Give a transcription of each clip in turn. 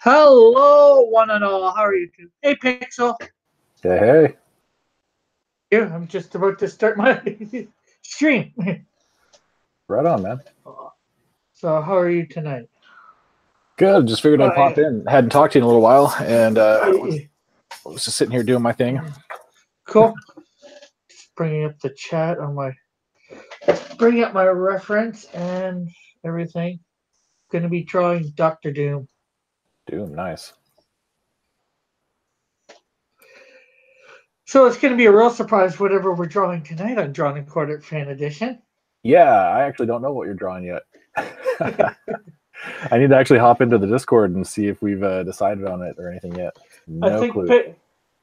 Hello, one and all. How are you? Hey, Pixel. Yeah, hey. Yeah, I'm just about to start my stream. Right on, man. So, how are you tonight? Good. Just figured I'd pop in. Hadn't talked to you in a little while, and was just sitting here doing my thing. Cool. Just bringing up the chat on my, bringing up my reference and everything. Going to be drawing Doctor Doom. Doom, nice. So it's going to be a real surprise whatever we're drawing tonight on Drawn and Quartered Fan Edition. Yeah, I actually don't know what you're drawing yet. I need to actually hop into the Discord and see if we've decided on it or anything yet. No clue.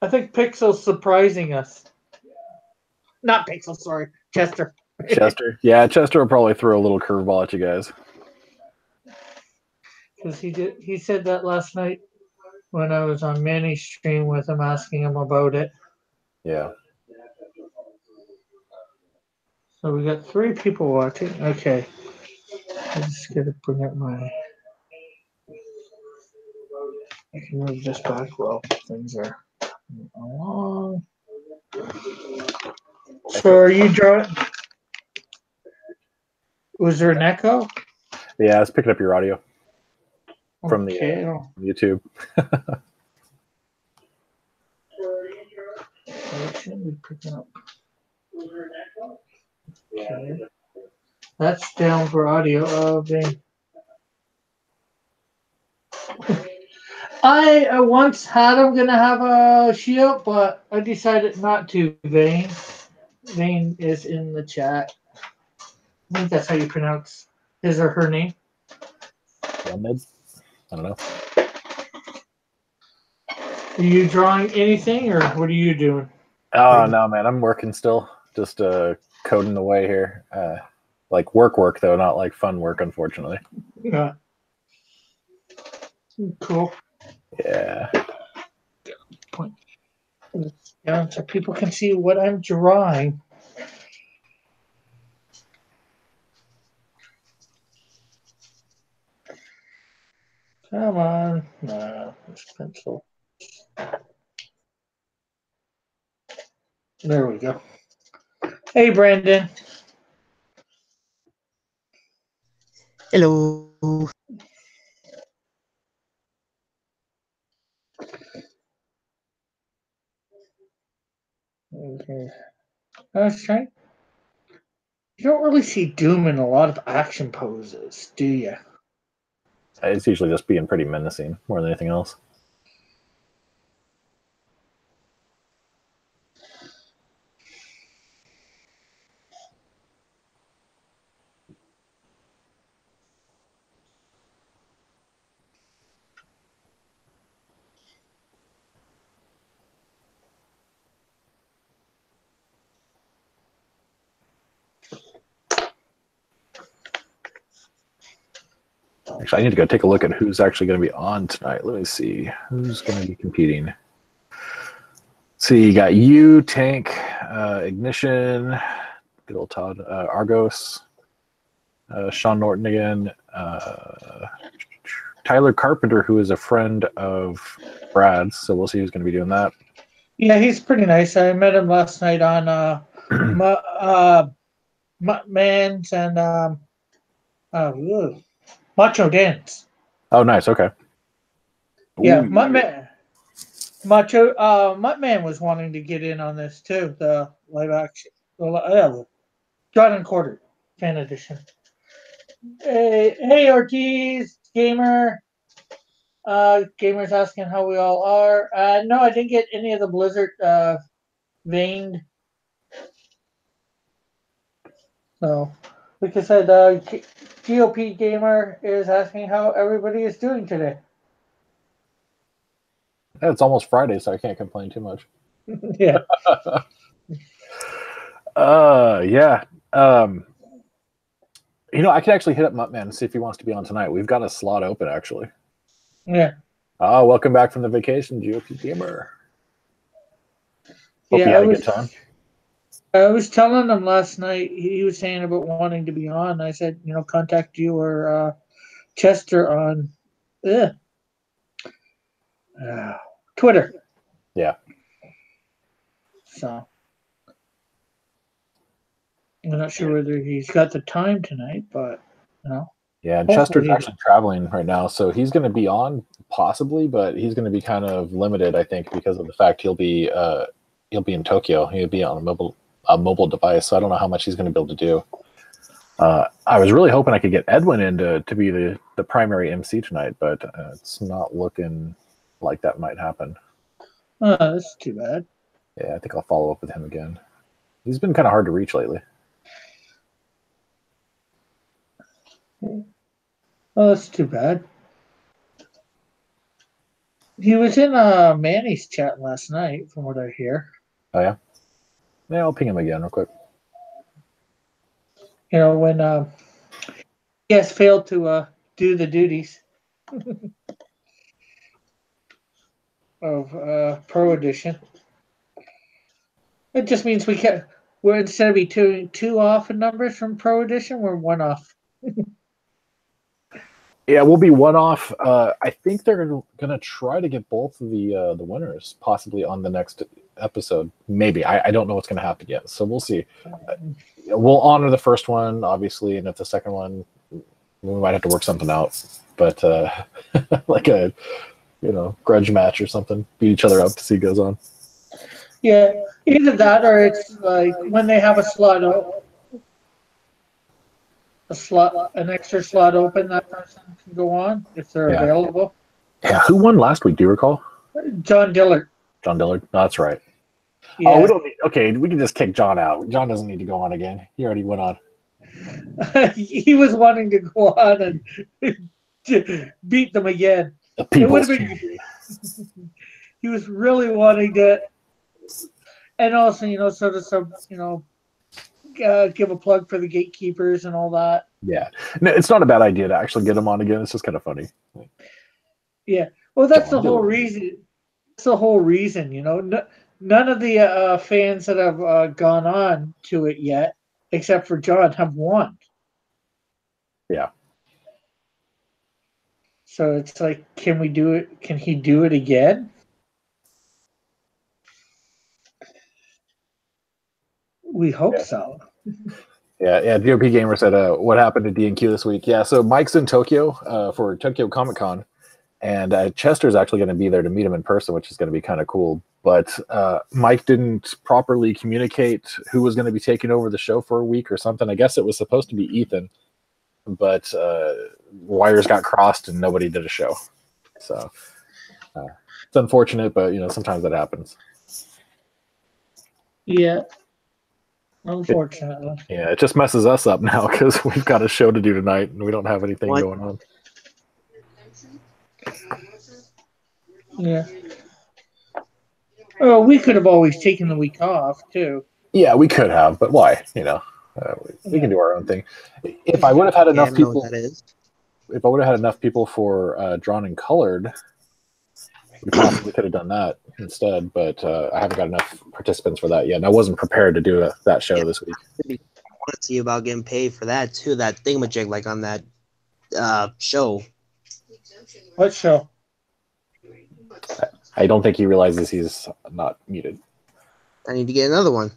I think Pixel's surprising us. Not Pixel, sorry, Chester. Chester? Yeah, Chester will probably throw a little curveball at you guys. Because he said that last night when I was on Manny's stream with him, asking him about it. Yeah. So we got 3 people watching. Okay. I just gotta bring up my. I can move this back while things are along. So are you drawing? Was there an echo? Yeah, it's picking up your audio from the YouTube. Okay. That's down for audio. Okay. I once had him gonna have a shield, but I decided not to. Vane is in the chat. I think that's how you pronounce his or her name. Mid? I don't know. Are you drawing anything, or what are you doing? Oh no, man, I'm working still. Just coding away here. Like work though, not like fun work, unfortunately. Yeah. Cool. Yeah. Point down so people can see what I'm drawing. Come on. No, this pencil. There we go. Hey, Brandon. Hello. Okay. That's right. You don't really see Doom in a lot of action poses, do you? It's usually just being pretty menacing more than anything else. Actually, I need to go take a look at who's actually going to be on tonight. Let me see who's going to be competing. See, you got you, Tank, Ignition, good old Todd, Argos, Sean Norton again, Tyler Carpenter, who is a friend of Brad's, so we'll see who's going to be doing that. Yeah, he's pretty nice. I met him last night on Muttman's and Macho Dance. Oh, nice. Okay. Yeah, Muttman was wanting to get in on this too. The live action, Drawn and Quartered Fan Edition. Hey, Ortiz Gamer. Gamer's asking how we all are. No, I didn't get any of the Blizzard veined. So, like I said, GOP Gamer is asking how everybody is doing today. It's almost Friday, so I can't complain too much. Yeah. Yeah. I could actually hit up Muttman and see if he wants to be on tonight. We've got a slot open, actually. Yeah. Welcome back from the vacation, GOP Gamer. Hope you had a good time. I was telling him last night, he was saying about wanting to be on. I said, contact you or Chester on Twitter. Yeah. So I'm not sure whether he's got the time tonight, but Yeah, and Hopefully Chester's he- actually traveling right now, so he's going to be on possibly, but he's going to be kind of limited, I think, because of the fact he'll be in Tokyo. He'll be on a mobile device, so I don't know how much he's going to be able to do. I was really hoping I could get Edwin in to be the primary MC tonight, but it's not looking like that might happen. that's too bad. Yeah, I think I'll follow up with him again. He's been kind of hard to reach lately. Oh, that's too bad. He was in Manny's chat last night, from what I hear. Oh, yeah? Yeah, I'll ping him again real quick. When he has failed to do the duties of Pro Edition. It just means we're instead of be two off in numbers from Pro Edition, we're one off. Yeah, we'll be one off. I think they're going to try to get both of the winners possibly on the next episode. Maybe. I don't know what's going to happen yet, so we'll see. We'll honor the first one, obviously, and if the second one, we might have to work something out. But like a grudge match or something, beat each other up to see who goes on. Yeah, either that or it's like when they have a slot open. An extra slot open, that person can go on if they're available. Yeah, who won last week? Do you recall? John Dillard. John Dillard. No, that's right. Yeah. Oh, we don't need. Okay, we can just kick John out. John doesn't need to go on again. He already went on. He was wanting to go on and beat them again. The people's champion. He was really wanting to, and also sort of some give a plug for the gatekeepers and all that. Yeah, no, it's not a bad idea to actually get him on again. It's just kind of funny. Yeah, well, that's the whole reason. That's the whole reason. None of the fans that have gone on to it yet, except for John, have won. Yeah. So it's like, can we do it? Can he do it again? We hope so. Yeah. DOP Gamer said, what happened to D&Q this week? Yeah, so Mike's in Tokyo for Tokyo Comic Con, and Chester's actually going to be there to meet him in person, which is going to be kind of cool. But Mike didn't properly communicate who was going to be taking over the show for a week or something. I guess it was supposed to be Ethan, but wires got crossed and nobody did a show. So it's unfortunate, but sometimes that happens. Yeah. Unfortunately. It just messes us up now because we've got a show to do tonight and we don't have anything going on. Yeah. Oh, we could have always taken the week off too. Yeah, we could have, but why? We can do our own thing. If I would have had enough people, if I would have had enough people for Drawn and Colored, we possibly could have done that instead. But I haven't got enough participants for that yet, and I wasn't prepared to do that show this week. I want to see about getting paid for that too. That thingamajig, like on that show. What show? I don't think he realizes he's not muted. I need to get another one.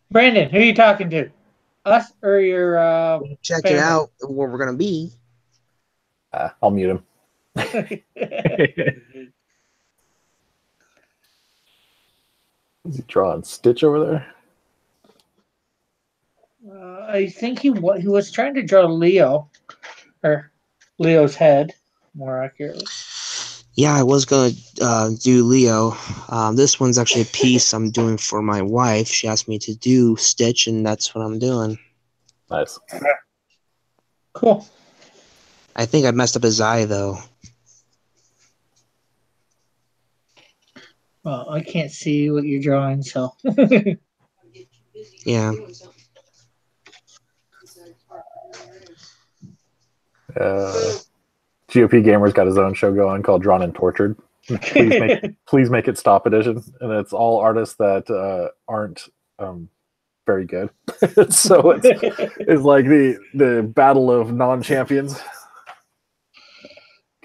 Brandon, who are you talking to? Us or your Check family? it out where we're gonna be. I'll mute him. Is he drawing Stitch over there? I think he was trying to draw Leo, or Leo's head, more accurately. Yeah, I was gonna do Leo. This one's actually a piece I'm doing for my wife. She asked me to do Stitch, and that's what I'm doing. Nice. Cool. I think I messed up his eye though. Well, I can't see what you're drawing, so. Yeah. GOP Gamer's got his own show going called Drawn and Tortured. Please make it stop edition, and it's all artists that aren't very good. So it's like the battle of non-champions.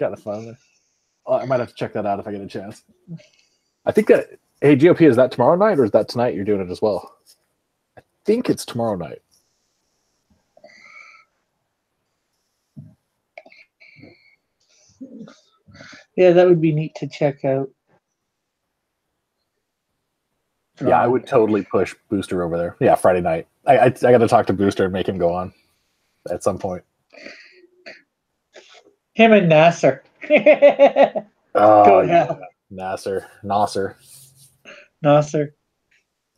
Kind of fun. Oh, I might have to check that out if I get a chance. I think that, hey, GOP, is that tomorrow night or is that tonight you're doing it as well? I think it's tomorrow night. Yeah, that would be neat to check out. Yeah, I would totally push Booster over there. Yeah, Friday night. I got to talk to Booster and make him go on at some point. Him and Nasser. Oh, yeah. Nasser.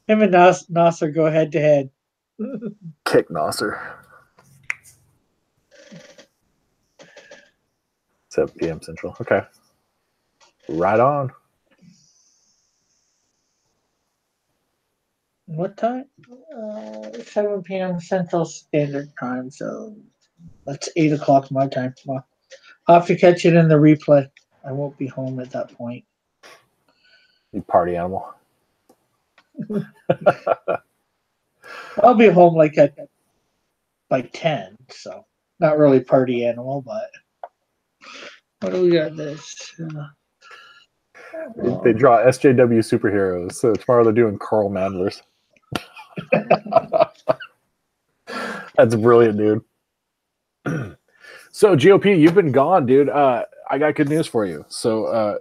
Him and Nasser go head to head. Kick Nasser. 7 p.m. Central. Okay. Right on. What time? 7 p.m. Central Standard Time. So that's 8 o'clock my time. Well, I'll have to catch it in the replay. I won't be home at that point. You party animal. I'll be home like at by 10. So not really party animal, but what do we got this? They draw SJW superheroes. So tomorrow they're doing Carl Mandlers. That's brilliant, dude. So GOP, you've been gone, dude. I got good news for you. So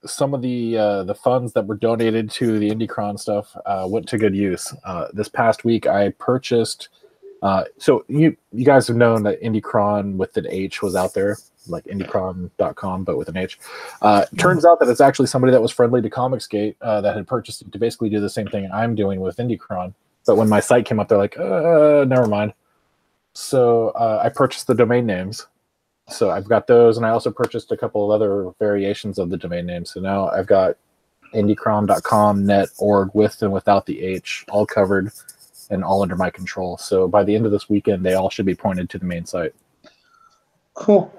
some of the funds that were donated to the IndieCron stuff went to good use. This past week, I purchased. So you guys have known that IndieCron with an H was out there, like IndieCron.com, but with an H. Turns out that it's actually somebody that was friendly to Comicsgate that had purchased it to basically do the same thing I'm doing with IndieCron. But when my site came up, they're like, never mind. So I purchased the domain names. So I've got those, and I also purchased a couple of other variations of the domain names. So now I've got IndieCron.com, net, org, with and without the H, all covered and all under my control. So by the end of this weekend, they all should be pointed to the main site. Cool.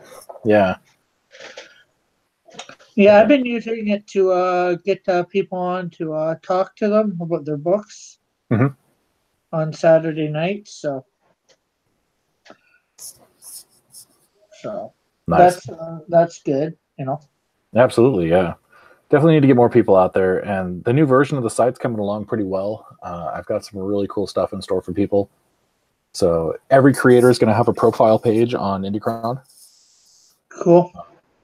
Yeah. Yeah, I've been using it to get people on to talk to them about their books on Saturday nights. So Nice. that's good, you know. Absolutely, yeah. Definitely need to get more people out there, and the new version of the site's coming along pretty well. I've got some really cool stuff in store for people. So every creator is going to have a profile page on IndieCron. Cool.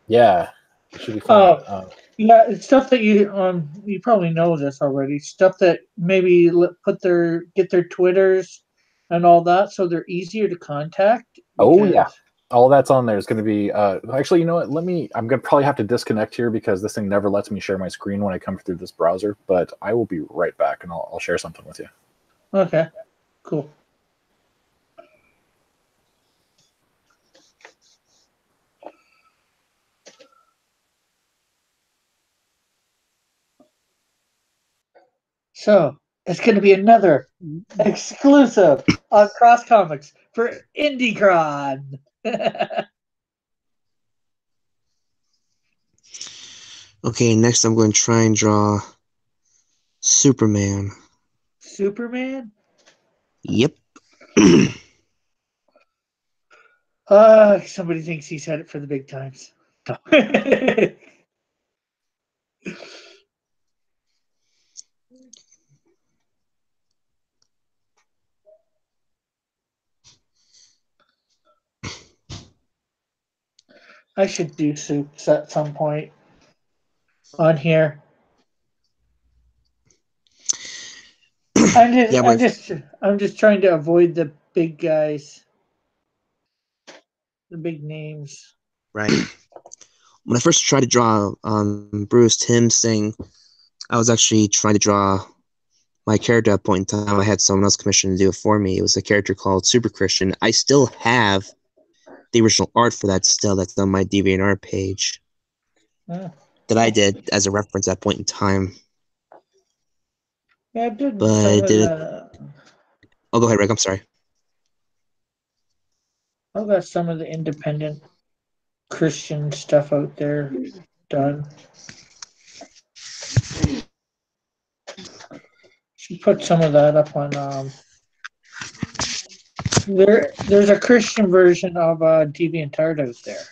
Yeah, it should be fun. Yeah, it's stuff that you probably know this already. Stuff that maybe get their Twitters and all that, so they're easier to contact. Oh yeah, all that's on there is going to be. Actually, you know what? I'm going to probably have to disconnect here because this thing never lets me share my screen when I come through this browser. But I will be right back, and I'll share something with you. Okay, cool. So it's going to be another exclusive on Cross Comics for IndieCron. Okay, next I'm going to try and draw Superman. Superman? Yep. Somebody thinks he's had it for the big times. I should do soups at some point on here. I'm just trying to avoid the big guys, the big names. Right. When I first tried to draw Bruce Timm thing, I was actually trying to draw my character at a point in time. I had someone else commissioned to do it for me. It was a character called Super Christian. I still have the original art for that still. That's on my DeviantArt page that I did as a reference at that point in time. Yeah, I did. But I did it. Oh, go ahead, Rick. I'm sorry. I've got some of the independent Christian stuff out there done. She put some of that up on there's a Christian version of DeviantArt out there.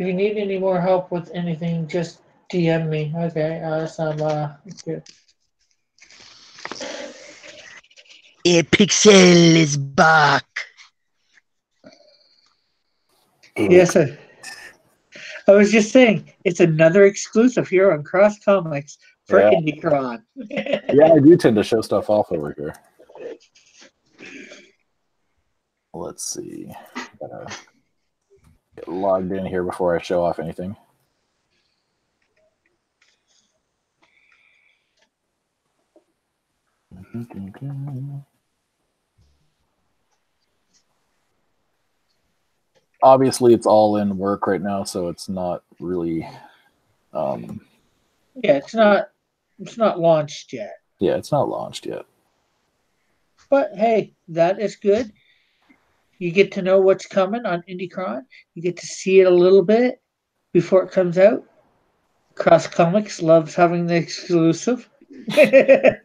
If you need any more help with anything, just DM me. Okay, good. Pixel is back. Yes, I was just saying, it's another exclusive here on Cross Comics for Yeah. IndieCron. Yeah, I do tend to show stuff off over here. Let's see. Gotta get logged in here before I show off anything. Obviously, it's all in work right now, so it's not really. Yeah, it's not launched yet. Yeah, it's not launched yet. But hey, that is good. You get to know what's coming on IndieCron. You get to see it a little bit before it comes out. Cross Comics loves having the exclusive. Okay,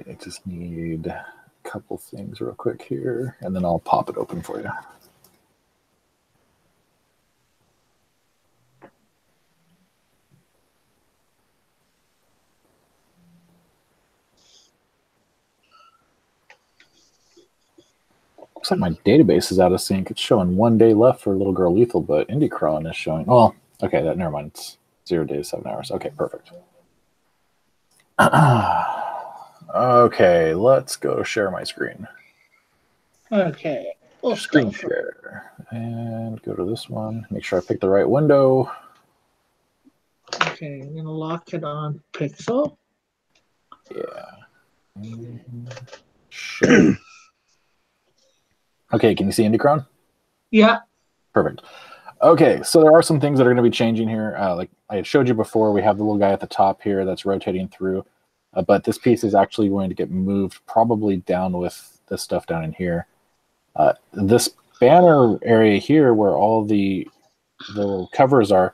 I just need a couple things real quick here, and then I'll pop it open for you. Looks like my database is out of sync. It's showing 1 day left for Little Girl Lethal, but IndieCron is showing. Well, okay, never mind. It's 0 days, 7 hours. Okay, perfect. Okay, let's go share my screen. Okay. We'll Screen share. And go to this one. Make sure I pick the right window. Okay, I'm going to lock it on Pixel. Yeah. Share. Okay, can you see IndieCron? Yeah. Perfect. Okay, so there are some things that are going to be changing here. Like I had showed you before, we have the little guy at the top here that's rotating through. But this piece is actually going to get moved probably down with this stuff down in here. This banner area here where all the covers are,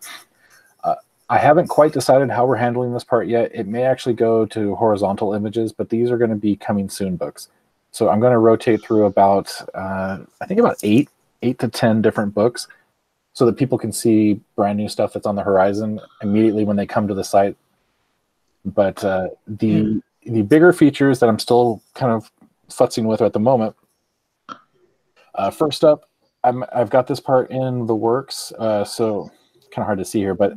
I haven't quite decided how we're handling this part yet. It may actually go to horizontal images, but these are going to be coming soon books. So I'm going to rotate through about, I think about 8 to 10 different books so that people can see brand new stuff that's on the horizon immediately when they come to the site. But the bigger features that I'm still kind of futzing with at the moment. First up, I've got this part in the works, so kind of hard to see here, but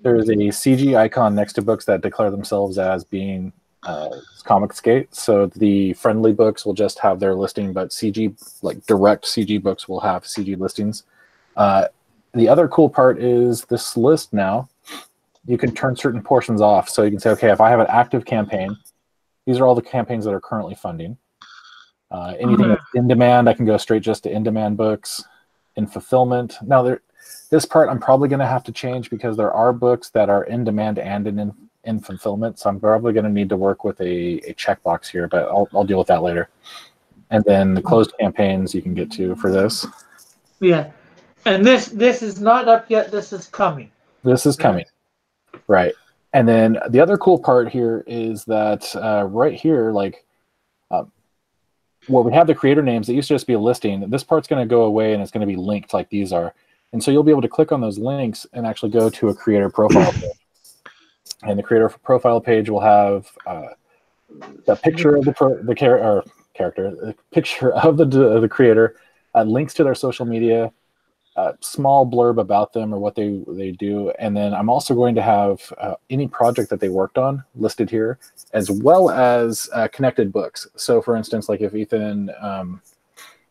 there's a CG icon next to books that declare themselves as being Comicsgate. So the friendly books will just have their listing, but CG, like direct CG books, will have CG listings. The other cool part is this list now. You can turn certain portions off. So you can say, okay, if I have an active campaign, these are all the campaigns that are currently funding. Anything that's in demand, I can go straight just to in-demand books. In fulfillment. Now, this part I'm probably going to have to change because there are books that are in demand and in fulfillment. So I'm probably going to need to work with a checkbox here, but I'll deal with that later. And then the closed campaigns you can get to for this. Yeah. And this is not up yet. This is coming. This is coming. Right. And then the other cool part here is that right here, like, well, we have the creator names. It used to just be a listing. This part's going to go away, and it's going to be linked like these are. And so you'll be able to click on those links and actually go to a creator profile page. And the creator profile page will have a picture of the character, a picture of the creator, links to their social media, small blurb about them or what they do, and then I'm also going to have any project that they worked on listed here, as well as connected books. So, for instance, like if Ethan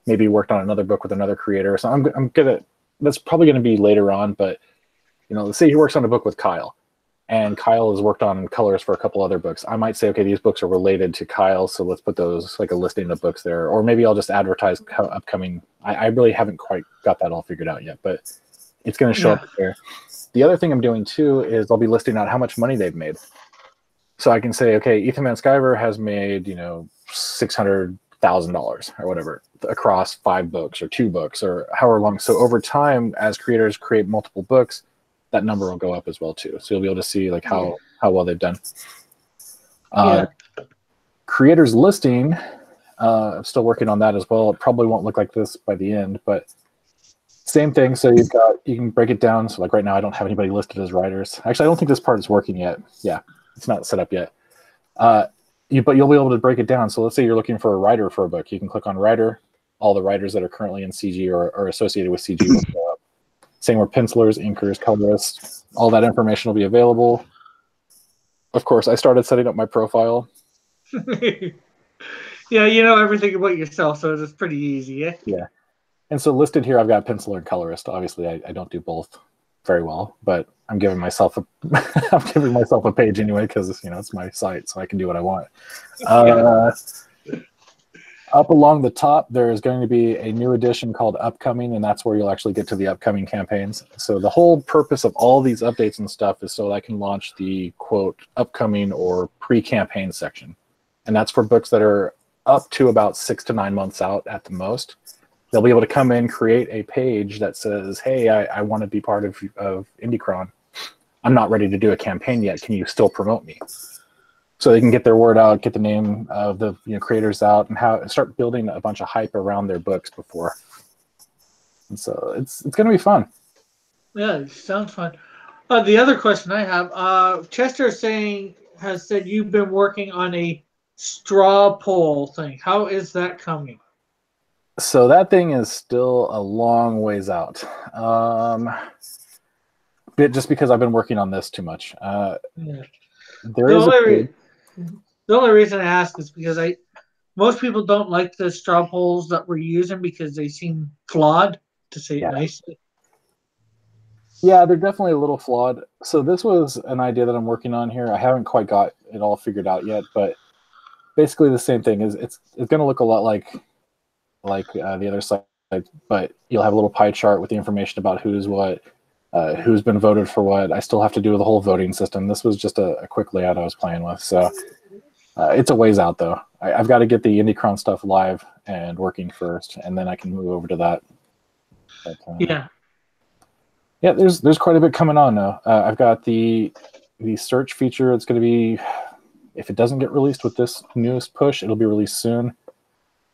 maybe worked on another book with another creator, so I'm gonna. That's probably going to be later on, but let's say he works on a book with Kyle, and Kyle has worked on colors for a couple other books. I might say, okay, these books are related to Kyle, so let's put those like a listing of books there, or maybe I'll just advertise upcoming. I really haven't quite got that all figured out yet, but it's going to show up there. The other thing I'm doing too is I'll be listing out how much money they've made. So I can say, okay, Ethan Van Sciver has made, $600,000 $1,000 or whatever across 5 books or 2 books or however long. So over time, as creators create multiple books, that number will go up as well too. So you'll be able to see like how well they've done. Creators listing, I'm still working on that as well. It probably won't look like this by the end, but same thing. So you can break it down. So like right now, I don't have anybody listed as writers. Actually, I don't think this part is working yet. Yeah, it's not set up yet. But you'll be able to break it down. So let's say you're looking for a writer for a book. You can click on writer. All the writers that are currently in CG or are associated with CG will show up. Same with pencilers, inkers, colorists. All that information will be available. Of course, I started setting up my profile. Yeah, you know everything about yourself, so it's pretty easy. Yeah. And so listed here, I've got penciler and colorist. Obviously, I don't do both very well, but I'm giving myself a page anyway because it's my site, so I can do what I want. Up along the top, there is going to be a new edition called Upcoming, and that's where you'll actually get to the upcoming campaigns. So the whole purpose of all these updates and stuff is so that I can launch the, quote, upcoming or pre-campaign section. And that's for books that are up to about 6 to 9 months out at the most. They'll be able to come in, create a page that says, hey, I want to be part of Indicron. I'm not ready to do a campaign yet. Can you still promote me? So they can get their word out, get the name of the creators out, and start building a bunch of hype around their books before. And so it's going to be fun. Yeah, it sounds fun. The other question I have, Chester has said you've been working on a straw poll thing. How is that coming? So that thing is still a long ways out. Just because I've been working on this too much. The only reason I ask is because most people don't like the straw polls that we're using because they seem flawed, to say it nicely. Yeah, they're definitely a little flawed. So this was an idea that I'm working on here. I haven't quite got it all figured out yet, but basically the same thing is it's going to look a lot like the other site, but you'll have a little pie chart with the information about who's what, who's been voted for what. I still have to do the whole voting system. This was just a quick layout I was playing with. So it's a ways out though. I've got to get the Indicron stuff live and working first, and then I can move over to that. But, yeah, there's quite a bit coming on now. I've got the search feature. It's going to be, if it doesn't get released with this newest push, it'll be released soon.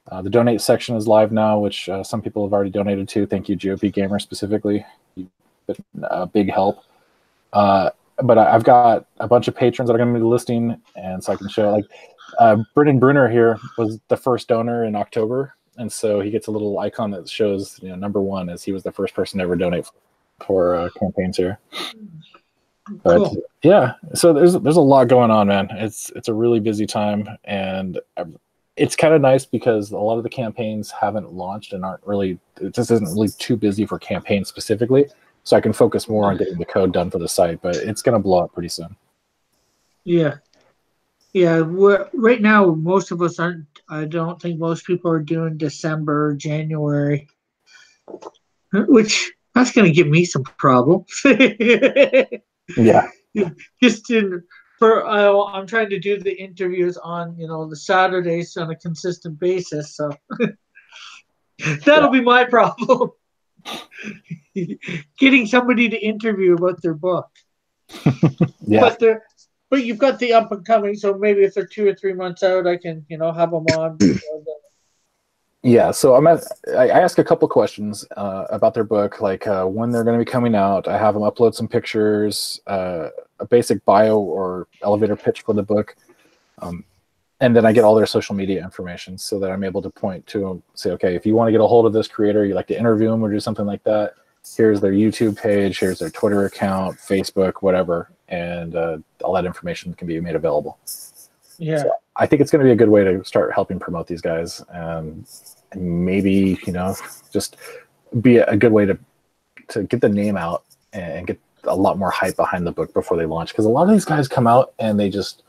The donate section is live now, which some people have already donated to. Thank you, GOP Gamer specifically. You've been a big help. But I've got a bunch of patrons that are going to be listing, and so I can show, like, Brennan Brunner here was the first donor in October, and so he gets a little icon that shows, number 1, as he was the first person to ever donate for campaigns here. But cool. Yeah, so there's a lot going on, man. It's a really busy time, and it's kind of nice because a lot of the campaigns haven't launched and it just isn't really too busy for campaigns specifically. So I can focus more on getting the code done for the site, but it's going to blow up pretty soon. Yeah. Yeah. Right now, most of us aren't. I don't think most people are doing December, January, which that's going to give me some problems. Yeah. I'm trying to do the interviews on, the Saturdays on a consistent basis. So that'll be my problem. Getting somebody to interview about their book. Yeah. But you've got the up and coming, so maybe if they're 2 or 3 months out, I can, have them on. Yeah, so I ask a couple questions about their book, like when they're going to be coming out. I have them upload some pictures, a basic bio or elevator pitch for the book, and then I get all their social media information so that I'm able to point to them, say, okay, if you want to get a hold of this creator, you like to interview them or do something like that, here's their YouTube page, here's their Twitter account, Facebook, whatever, and all that information can be made available. Yeah. So I think it's going to be a good way to start helping promote these guys, and maybe, just be a good way to get the name out and get a lot more hype behind the book before they launch. Because a lot of these guys come out and they just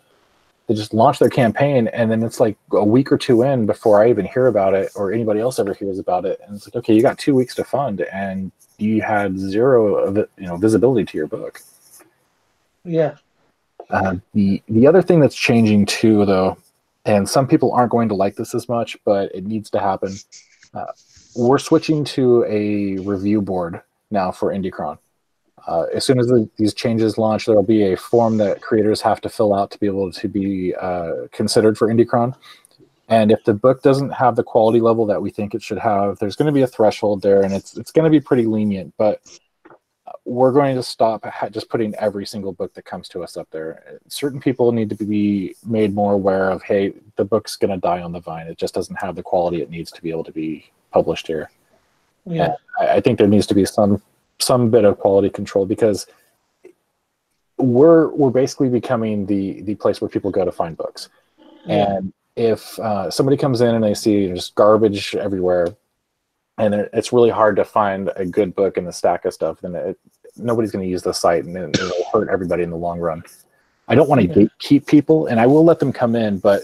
launch their campaign, and then it's like a week or 2 in before I even hear about it or anybody else ever hears about it. And it's like, okay, you got 2 weeks to fund, and you had zero of it, visibility to your book. Yeah. The other thing that's changing too, though, and some people aren't going to like this as much, but it needs to happen. We're switching to a review board now for IndieCron. As soon as these changes launch, there'll be a form that creators have to fill out to be able to be considered for IndieCron. And if the book doesn't have the quality level that we think it should have, there's going to be a threshold there, and it's going to be pretty lenient. But we're going to stop just putting every single book that comes to us up there. Certain people need to be made more aware of, hey, the book's going to die on the vine. It just doesn't have the quality it needs to be able to be published here. Yeah, I think there needs to be some bit of quality control, because we're basically becoming the place where people go to find books. Yeah. And if somebody comes in and they see just garbage everywhere, and it's really hard to find a good book in the stack of stuff, then nobody's going to use the site, and it'll hurt everybody in the long run. I don't want to gatekeep people, and I will let them come in, but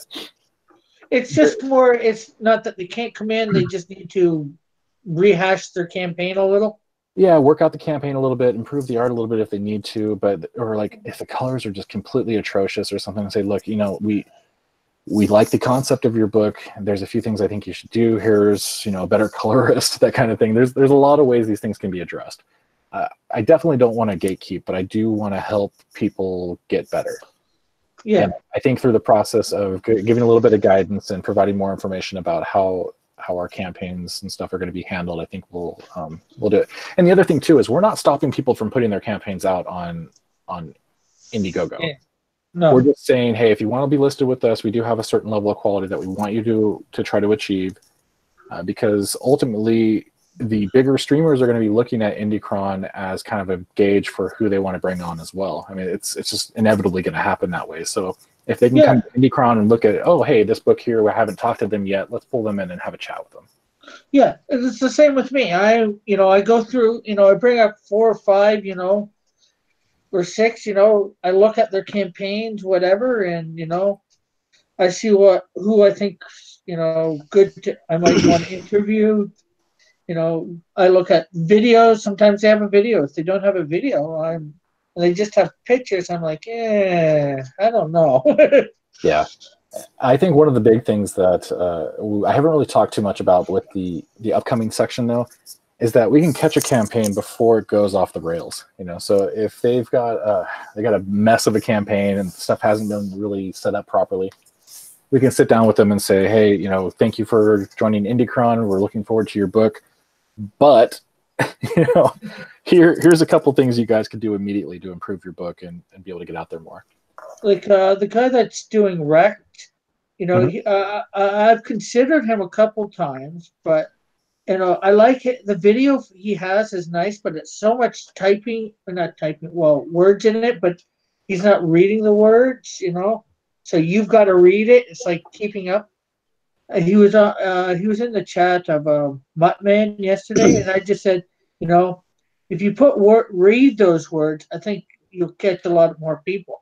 it's just more. It's not that they can't come in; they just need to rehash their campaign a little. Yeah, work out the campaign a little bit, improve the art a little bit if they need to, or like if the colors are just completely atrocious or something, say, look, we like the concept of your book. There's a few things I think you should do. Here's, a better colorist, that kind of thing. There's a lot of ways these things can be addressed. I definitely don't want to gatekeep, but I do want to help people get better. Yeah. And I think through the process of giving a little bit of guidance and providing more information about how our campaigns and stuff are going to be handled, I think we'll do it. And the other thing too is we're not stopping people from putting their campaigns out on Indiegogo. Yeah. No. We're just saying, hey, if you want to be listed with us, we do have a certain level of quality that we want you to try to achieve, because ultimately the bigger streamers are going to be looking at IndieCron as kind of a gauge for who they want to bring on as well. I mean, it's just inevitably going to happen that way. So if they can come to IndieCron and look at, oh, hey, this book here, we haven't talked to them yet, let's pull them in and have a chat with them. Yeah, it's the same with me. I go through, I bring up 4 or 5, or 6, I look at their campaigns, whatever, and, I see who I think, good I might want to interview. I look at videos. Sometimes they have a video. If they don't have a video, and they just have pictures, I'm like, I don't know. Yeah. I think one of the big things that I haven't really talked too much about with the upcoming section, though, is that we can catch a campaign before it goes off the rails. So if they've got a mess of a campaign and stuff hasn't been really set up properly, we can sit down with them and say, hey, thank you for joining IndieCron. We're looking forward to your book, but here's a couple things you guys could do immediately to improve your book and be able to get out there more. Like the guy that's doing Wrecked, I've considered him a couple times, but I like it. The video he has is nice, but it's so much words in it, but he's not reading the words, so you've got to read it. It's like keeping up. He was in the chat of Muttman yesterday, and I just said, if you read those words, I think you'll catch a lot more people.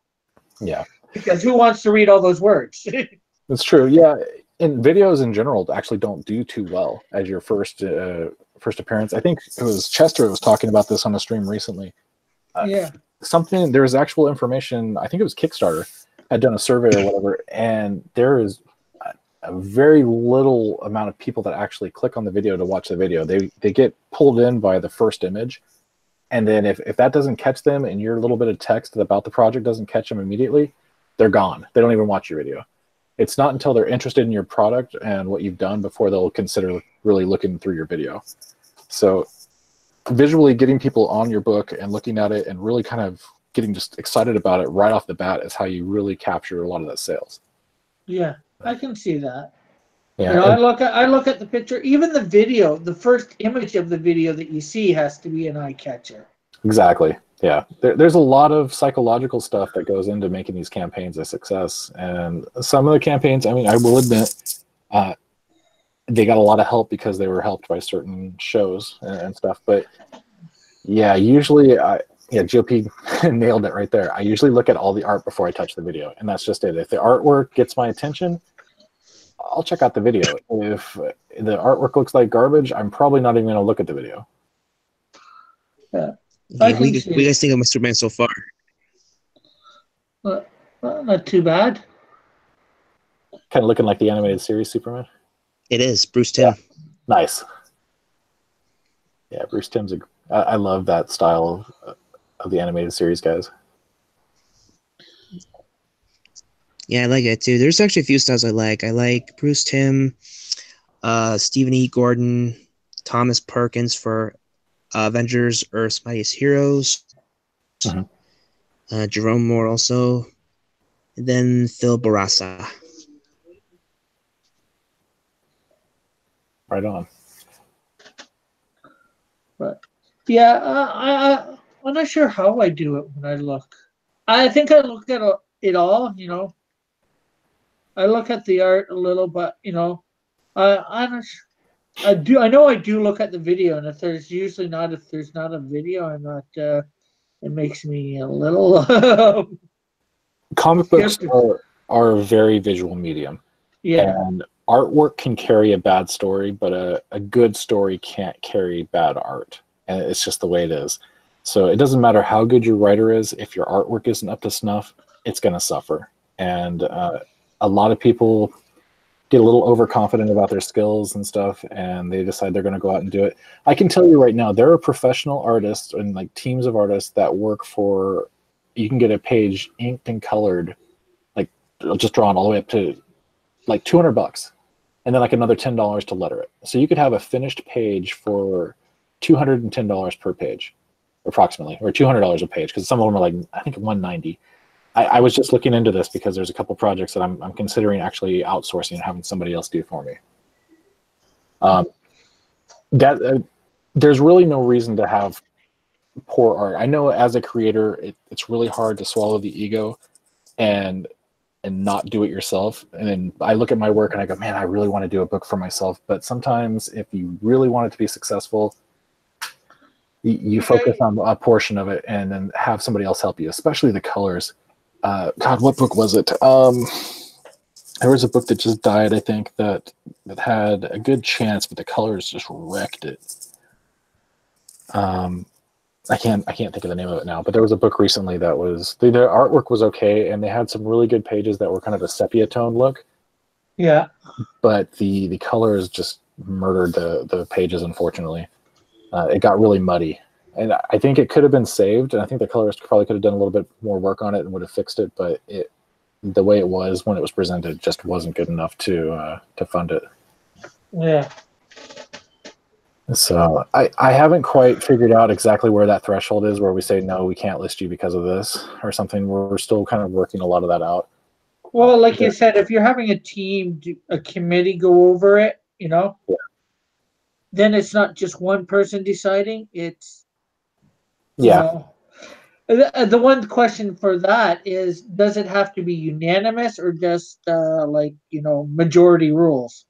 Yeah. Because who wants to read all those words? That's true. Yeah. And videos in general actually don't do too well as your first appearance. I think it was Chester was talking about this on a stream recently. There was actual information. I think it was Kickstarter had done a survey or whatever, and there is a very little amount of people that actually click on the video to watch the video. They get pulled in by the first image, and then if that doesn't catch them and your little bit of text about the project doesn't catch them immediately, they're gone. They don't even watch your video. It's not until they're interested in your product and what you've done before they'll consider really looking through your video. So visually getting people on your book and looking at it and really kind of getting just excited about it right off the bat is how you really capture a lot of that sales. Yeah, I can see that. Yeah, I look at the picture, even the video, the first image of the video that you see has to be an eye catcher. Exactly. Yeah, there's a lot of psychological stuff that goes into making these campaigns a success. And some of the campaigns, I mean, I will admit, they got a lot of help because they were helped by certain shows and stuff. But yeah, usually, GOP nailed it right there. I usually look at all the art before I touch the video, and that's just it. If the artwork gets my attention, I'll check out the video. If the artwork looks like garbage, I'm probably not even going to look at the video. Yeah. What do you guys think of Mr. Man so far? Not too bad. kind of looking like the animated series Superman? It is Bruce Timm. Nice. Yeah, Bruce Timm's I love that style of the animated series guys. Yeah, I like it too. There's actually a few styles I like. I like Bruce Timm, Stephen E. Gordon, Thomas Perkins for Avengers: Earth's Mightiest Heroes, Mhm. Jerome Moore also, and then Phil Barassa. Right on. But yeah, I'm not sure how I do it when I look. I think I look at it all. I look at the art a little, but I'm not sure. I know I do look at the video, and if there's not a video, I'm not. It makes me a little. Comic books Skeptical. are a very visual medium. Yeah. And artwork can carry a bad story, but a good story can't carry bad art. And it's just the way it is. So it doesn't matter how good your writer is. If your artwork isn't up to snuff, it's going to suffer. And a lot of people get a little overconfident about their skills and stuff, and they decide they're going to go out and do it. I can tell you right now, there are professional artists and like teams of artists that work for, you can get a page inked and colored, like just drawn all the way up to like $200, and then like another $10 to letter it. So you could have a finished page for $210 per page, approximately, or $200 a page, because some of them are like, I think $190. I was just looking into this because there's a couple projects that I'm considering actually outsourcing and having somebody else do for me. There's really no reason to have poor art. I know as a creator, it's really hard to swallow the ego and not do it yourself. And then I look at my work and I go, man, I really want to do a book for myself. But sometimes if you really want it to be successful, you focus on a portion of it and then have somebody else help you, especially the colors. God, what book was it? There was a book that just died, I think, that had a good chance, but the colors just wrecked it. I can't think of the name of it now, but there was a book recently that was the artwork was okay, and they had some really good pages that were kind of a sepia tone look. Yeah. But the colors just murdered the pages, unfortunately. It got really muddy. And I think it could have been saved, and I think the colorist probably could have done a little bit more work on it and would have fixed it, but the way it was when it was presented just wasn't good enough to fund it. Yeah. So I haven't quite figured out exactly where that threshold is where we say, no, we can't list you because of this or something. We're still kind of working a lot of that out. Well, like you said, if you're having a team, a committee go over it, then it's not just one person deciding. It's the one question for that is, does it have to be unanimous or just majority rules?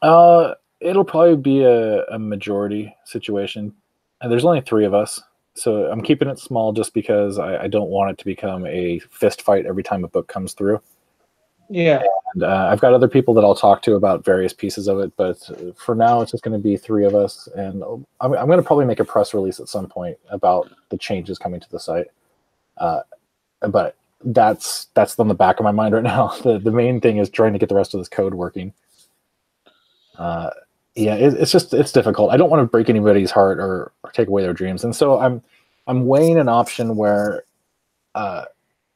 It'll probably be a majority situation. And there's only 3 of us. So I'm keeping it small just because I don't want it to become a fist fight every time a book comes through. Yeah. And I've got other people that I'll talk to about various pieces of it, but for now it's just going to be 3 of us. And I'm going to probably make a press release at some point about the changes coming to the site. But that's on the back of my mind right now. The main thing is trying to get the rest of this code working. It's difficult. I don't want to break anybody's heart or take away their dreams. And so I'm weighing an option where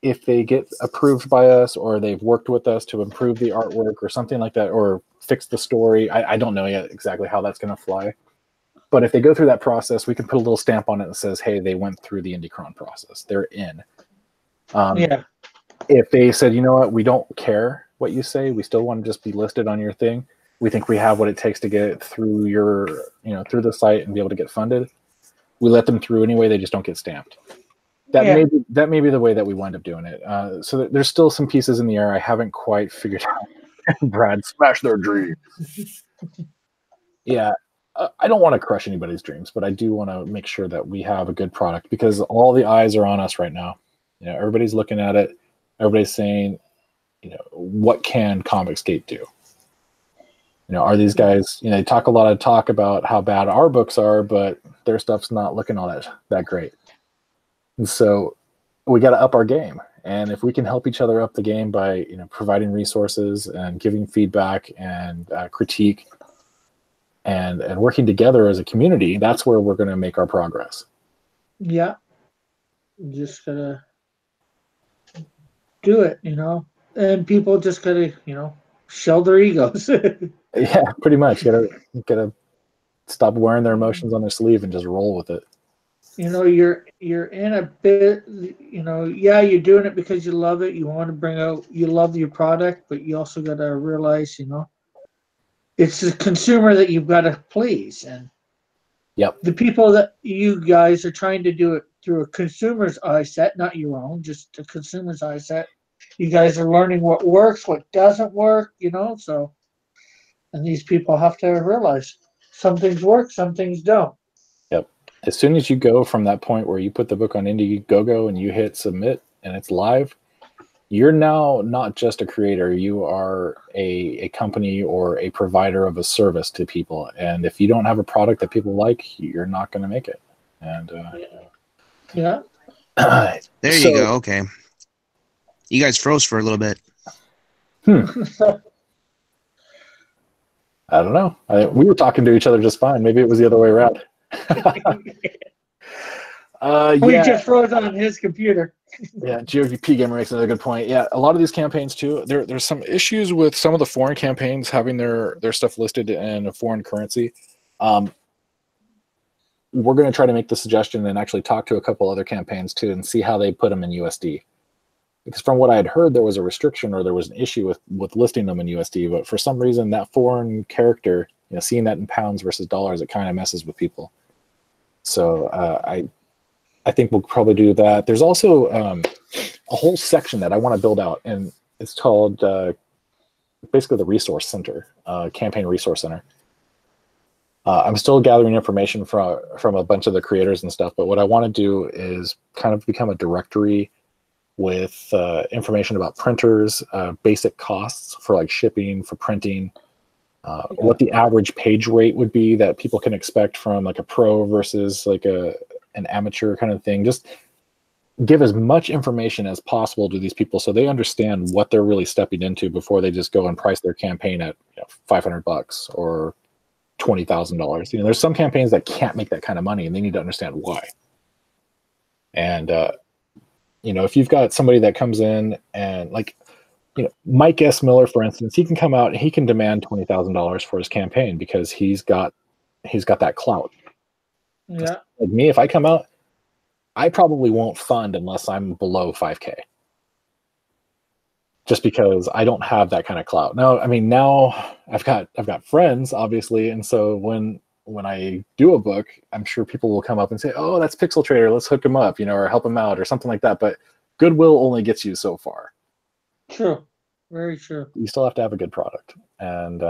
if they get approved by us or they've worked with us to improve the artwork or something like that, or fix the story, I don't know yet exactly how that's going to fly. But if they go through that process, we can put a little stamp on it that says, hey, they went through the IndieCron process. They're in. If they said, you know what, we don't care what you say, we still want to just be listed on your thing, we think we have what it takes to get it through through the site and be able to get funded, we let them through anyway, they just don't get stamped. That may be the way that we wind up doing it. So there's still some pieces in the air I haven't quite figured out. Brad, smash their dreams. Yeah, I don't want to crush anybody's dreams, but I do want to make sure that we have a good product because all the eyes are on us right now. Everybody's looking at it. Everybody's saying, what can Comicsgate do? Are these guys, they talk a lot of talk about how bad our books are, but their stuff's not looking all that great. And so we got to up our game. And if we can help each other up the game by providing resources and giving feedback and critique and working together as a community, that's where we're going to make our progress. Yeah. Just gotta do it, and people just gotta, shell their egos. Yeah, pretty much. You gotta stop wearing their emotions on their sleeve and just roll with it. You're in a bit, yeah, you're doing it because you love it. You want to bring out, you love your product, but you also got to realize, it's the consumer that you've got to please. And yep, the people that you guys are trying to do it through a consumer's eye set, not your own, just a consumer's eye set. You guys are learning what works, what doesn't work, so, and these people have to realize some things work, some things don't. Yep. As soon as you go from that point where you put the book on Indiegogo and you hit submit and it's live, you're now not just a creator. You are a company or a provider of a service to people. And if you don't have a product that people like, you're not going to make it. And yeah. There you go. Okay. You guys froze for a little bit. I don't know. We were talking to each other just fine. Maybe it was the other way around. We just froze on his computer. Yeah, GOP Gamer makes another good point. Yeah, a lot of these campaigns too. There's some issues with some of the foreign campaigns having their stuff listed in a foreign currency. We're going to try to make the suggestion and actually talk to a couple other campaigns too and see how they put them in USD. Because from what I had heard, there was a restriction or there was an issue with listing them in USD. But for some reason, that foreign character, seeing that in pounds versus dollars, it kind of messes with people. So I think we'll probably do that. There's also a whole section that I want to build out, and it's called basically the Resource Center, Campaign Resource Center. I'm still gathering information from a bunch of the creators and stuff, but what I want to do is kind of become a directory with information about printers, basic costs for like shipping, for printing, what the average page rate would be that people can expect from like a pro versus like an amateur kind of thing. Just give as much information as possible to these people so they understand what they're really stepping into before they just go and price their campaign at $500 or $20,000. There's some campaigns that can't make that kind of money and they need to understand why. And if you've got somebody that comes in and Mike S. Miller, for instance, he can come out and he can demand $20,000 for his campaign because he's got that clout. Yeah. Like me, if I come out, I probably won't fund unless I'm below 5K. Just because I don't have that kind of clout. Now I've got friends, obviously, and so when I do a book, I'm sure people will come up and say, "Oh, that's Pixel Trader. Let's hook him up, or help him out, or something like that." But goodwill only gets you so far. True, very true. You still have to have a good product, and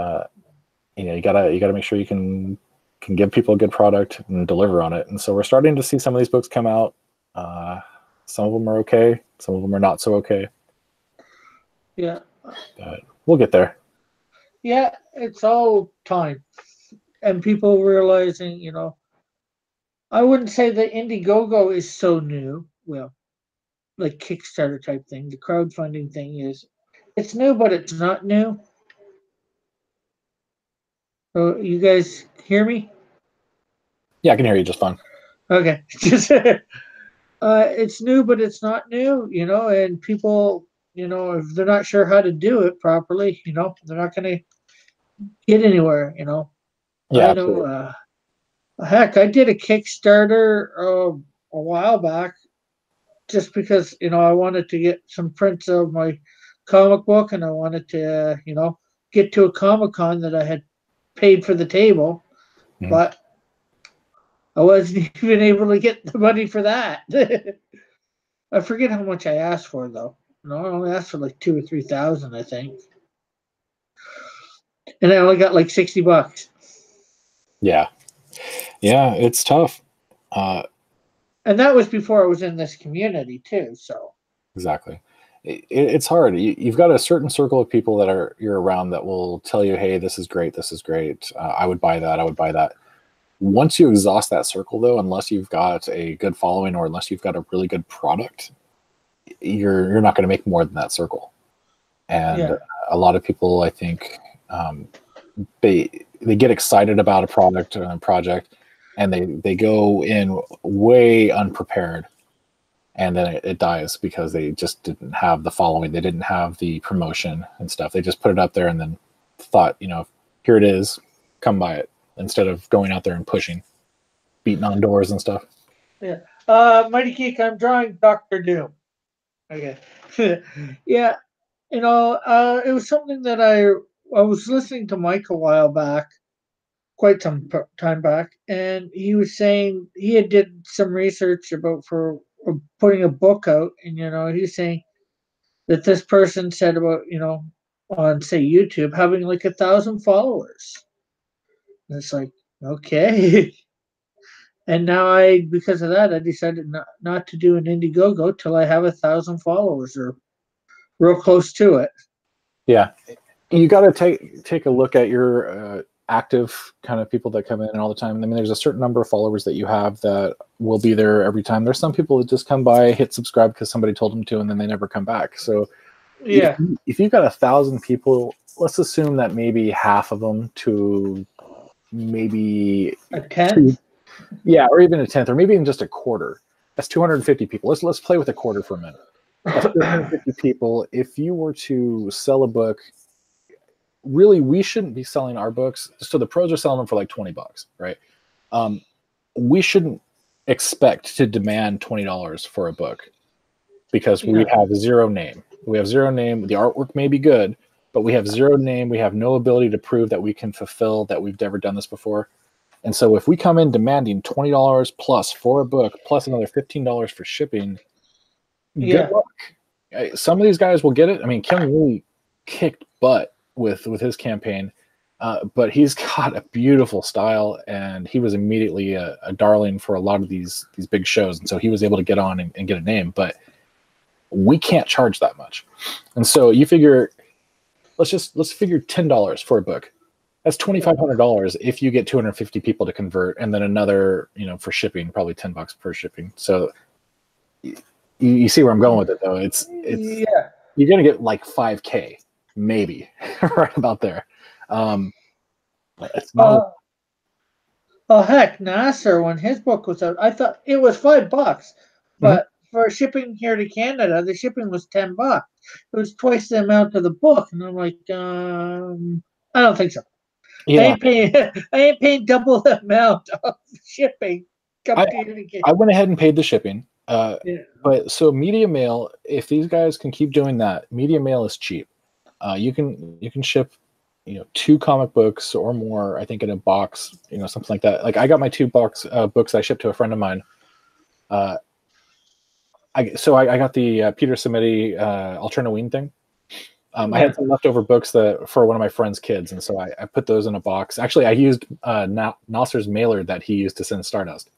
you gotta make sure you can give people a good product and deliver on it. And so we're starting to see some of these books come out. Some of them are okay, some of them are not so okay. Yeah, but we'll get there. Yeah, it's all time. And people realizing, I wouldn't say that Indiegogo is so new. Well, like Kickstarter type thing. The crowdfunding thing it's new, but it's not new. Oh, you guys hear me? Yeah, I can hear you just fine. Okay. Just it's new, but it's not new, and people, if they're not sure how to do it properly, they're not going to get anywhere, Yeah, I know. Heck, I did a Kickstarter a while back, just because I wanted to get some prints of my comic book, and I wanted to get to a Comic-Con that I had paid for the table, but I wasn't even able to get the money for that. I forget how much I asked for though. I only asked for like $2,000 or $3,000, I think, and I only got like $60. Yeah, it's tough. And that was before I was in this community too. So exactly, it's hard. You've got a certain circle of people that you're around that will tell you, "Hey, this is great. This is great. I would buy that. I would buy that." Once you exhaust that circle, though, unless you've got a good following or unless you've got a really good product, you're not going to make more than that circle. And a lot of people, I think, they get excited about a product or a project, and they go in way unprepared, and then it dies because they just didn't have the following, they didn't have the promotion and stuff. They just put it up there and then thought, here it is, come buy it, instead of going out there and pushing, beating on doors and stuff. Yeah. Mighty Geek, I'm drawing Doctor Doom. Okay. Yeah. It was something that I was listening to Mike a while back, quite some time back, and he was saying he had did some research for putting a book out, and he's saying that this person said about on say YouTube having like 1,000 followers. And it's like, okay. And now because of that, I decided not to do an Indiegogo till I have 1,000 followers or real close to it. Yeah, you got to take a look at your active kind of people that come in all the time. I mean, there's a certain number of followers that you have that will be there every time. There's some people that just come by, hit subscribe because somebody told them to, and then they never come back. So yeah, if you've got 1,000 people, let's assume that maybe half of them to maybe a tenth. Yeah, or even a tenth, or maybe even just a quarter. That's 250 people. Let's play with a quarter for a minute. That's 250 people. If you were to sell a book, really, we shouldn't be selling our books. So the pros are selling them for like $20, right? We shouldn't expect to demand $20 for a book because we have zero name. We have zero name. The artwork may be good, but we have zero name. We have no ability to prove that we can fulfill that we've never done this before. And so if we come in demanding $20 plus for a book, plus another $15 for shipping, good luck. Some of these guys will get it. I mean, Kim really kicked butt with his campaign, but he's got a beautiful style, and he was immediately a darling for a lot of these big shows. And so he was able to get on and get a name, but we can't charge that much. And so you figure, let's figure $10 for a book. That's $2,500 if you get 250 people to convert, and then another, for shipping, probably $10 per shipping. So you see where I'm going with it, though. It's you're gonna get like 5K, maybe, right about there. It's not. Heck, Nasser, when his book was out, I thought it was $5, but for shipping here to Canada, the shipping was $10. It was twice the amount of the book, and I'm like, I don't think so. Yeah. I ain't paying double the amount of shipping. I went ahead and paid the shipping. But so Media Mail, if these guys can keep doing that, Media Mail is cheap. You can ship 2 comic books or more, I think, in a box, something like that. Like I got my 2 books I shipped to a friend of mine. I got the Peter Samedi Alternoween thing. I had some leftover books for one of my friend's kids, and so I put those in a box. Actually, I used Nasser's mailer that he used to send Stardust.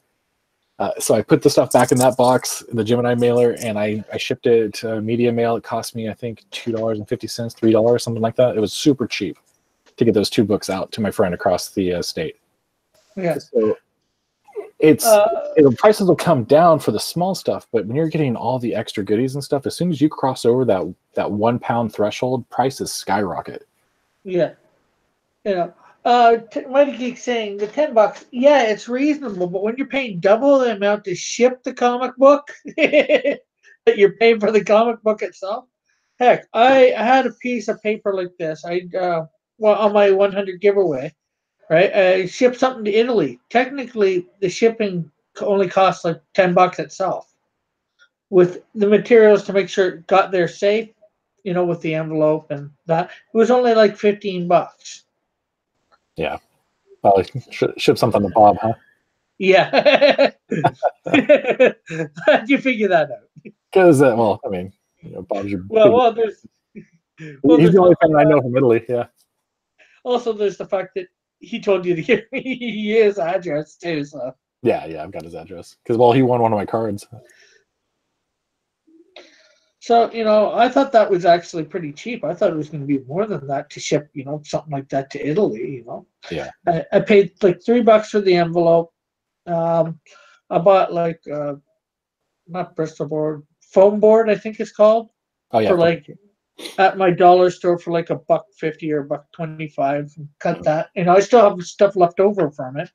So I put the stuff back in that box, the Gemini mailer, and I shipped it to Media Mail. It cost me, I think, $2.50, $3, something like that. It was super cheap to get those 2 books out to my friend across the state. Yeah. So the prices will come down for the small stuff, but when you're getting all the extra goodies and stuff, as soon as you cross over that 1 pound threshold, prices skyrocket. Yeah. Mighty Geek saying the $10, it's reasonable, but when you're paying double the amount to ship the comic book that you're paying for the comic book itself, heck, I had a piece of paper like this. On my 100 giveaway, right? I shipped something to Italy. Technically, the shipping only costs like $10 itself, with the materials to make sure it got there safe, with the envelope and that. It was only like $15. Yeah. Probably ship something to Bob, huh? Yeah. How'd you figure that out? Because, Bob's your... He's the only friend I know from Italy, yeah. Also, there's the fact that he told you to give me his address, too, so... Yeah, I've got his address. Because, he won one of my cards. So, I thought that was actually pretty cheap. I thought it was going to be more than that to ship, something like that to Italy, Yeah. I paid like $3 for the envelope. I bought like, not Bristol board, foam board, I think it's called, Oh yeah, for like at my dollar store for like $1.50 or $1.25. Cut that, and I still have stuff left over from it,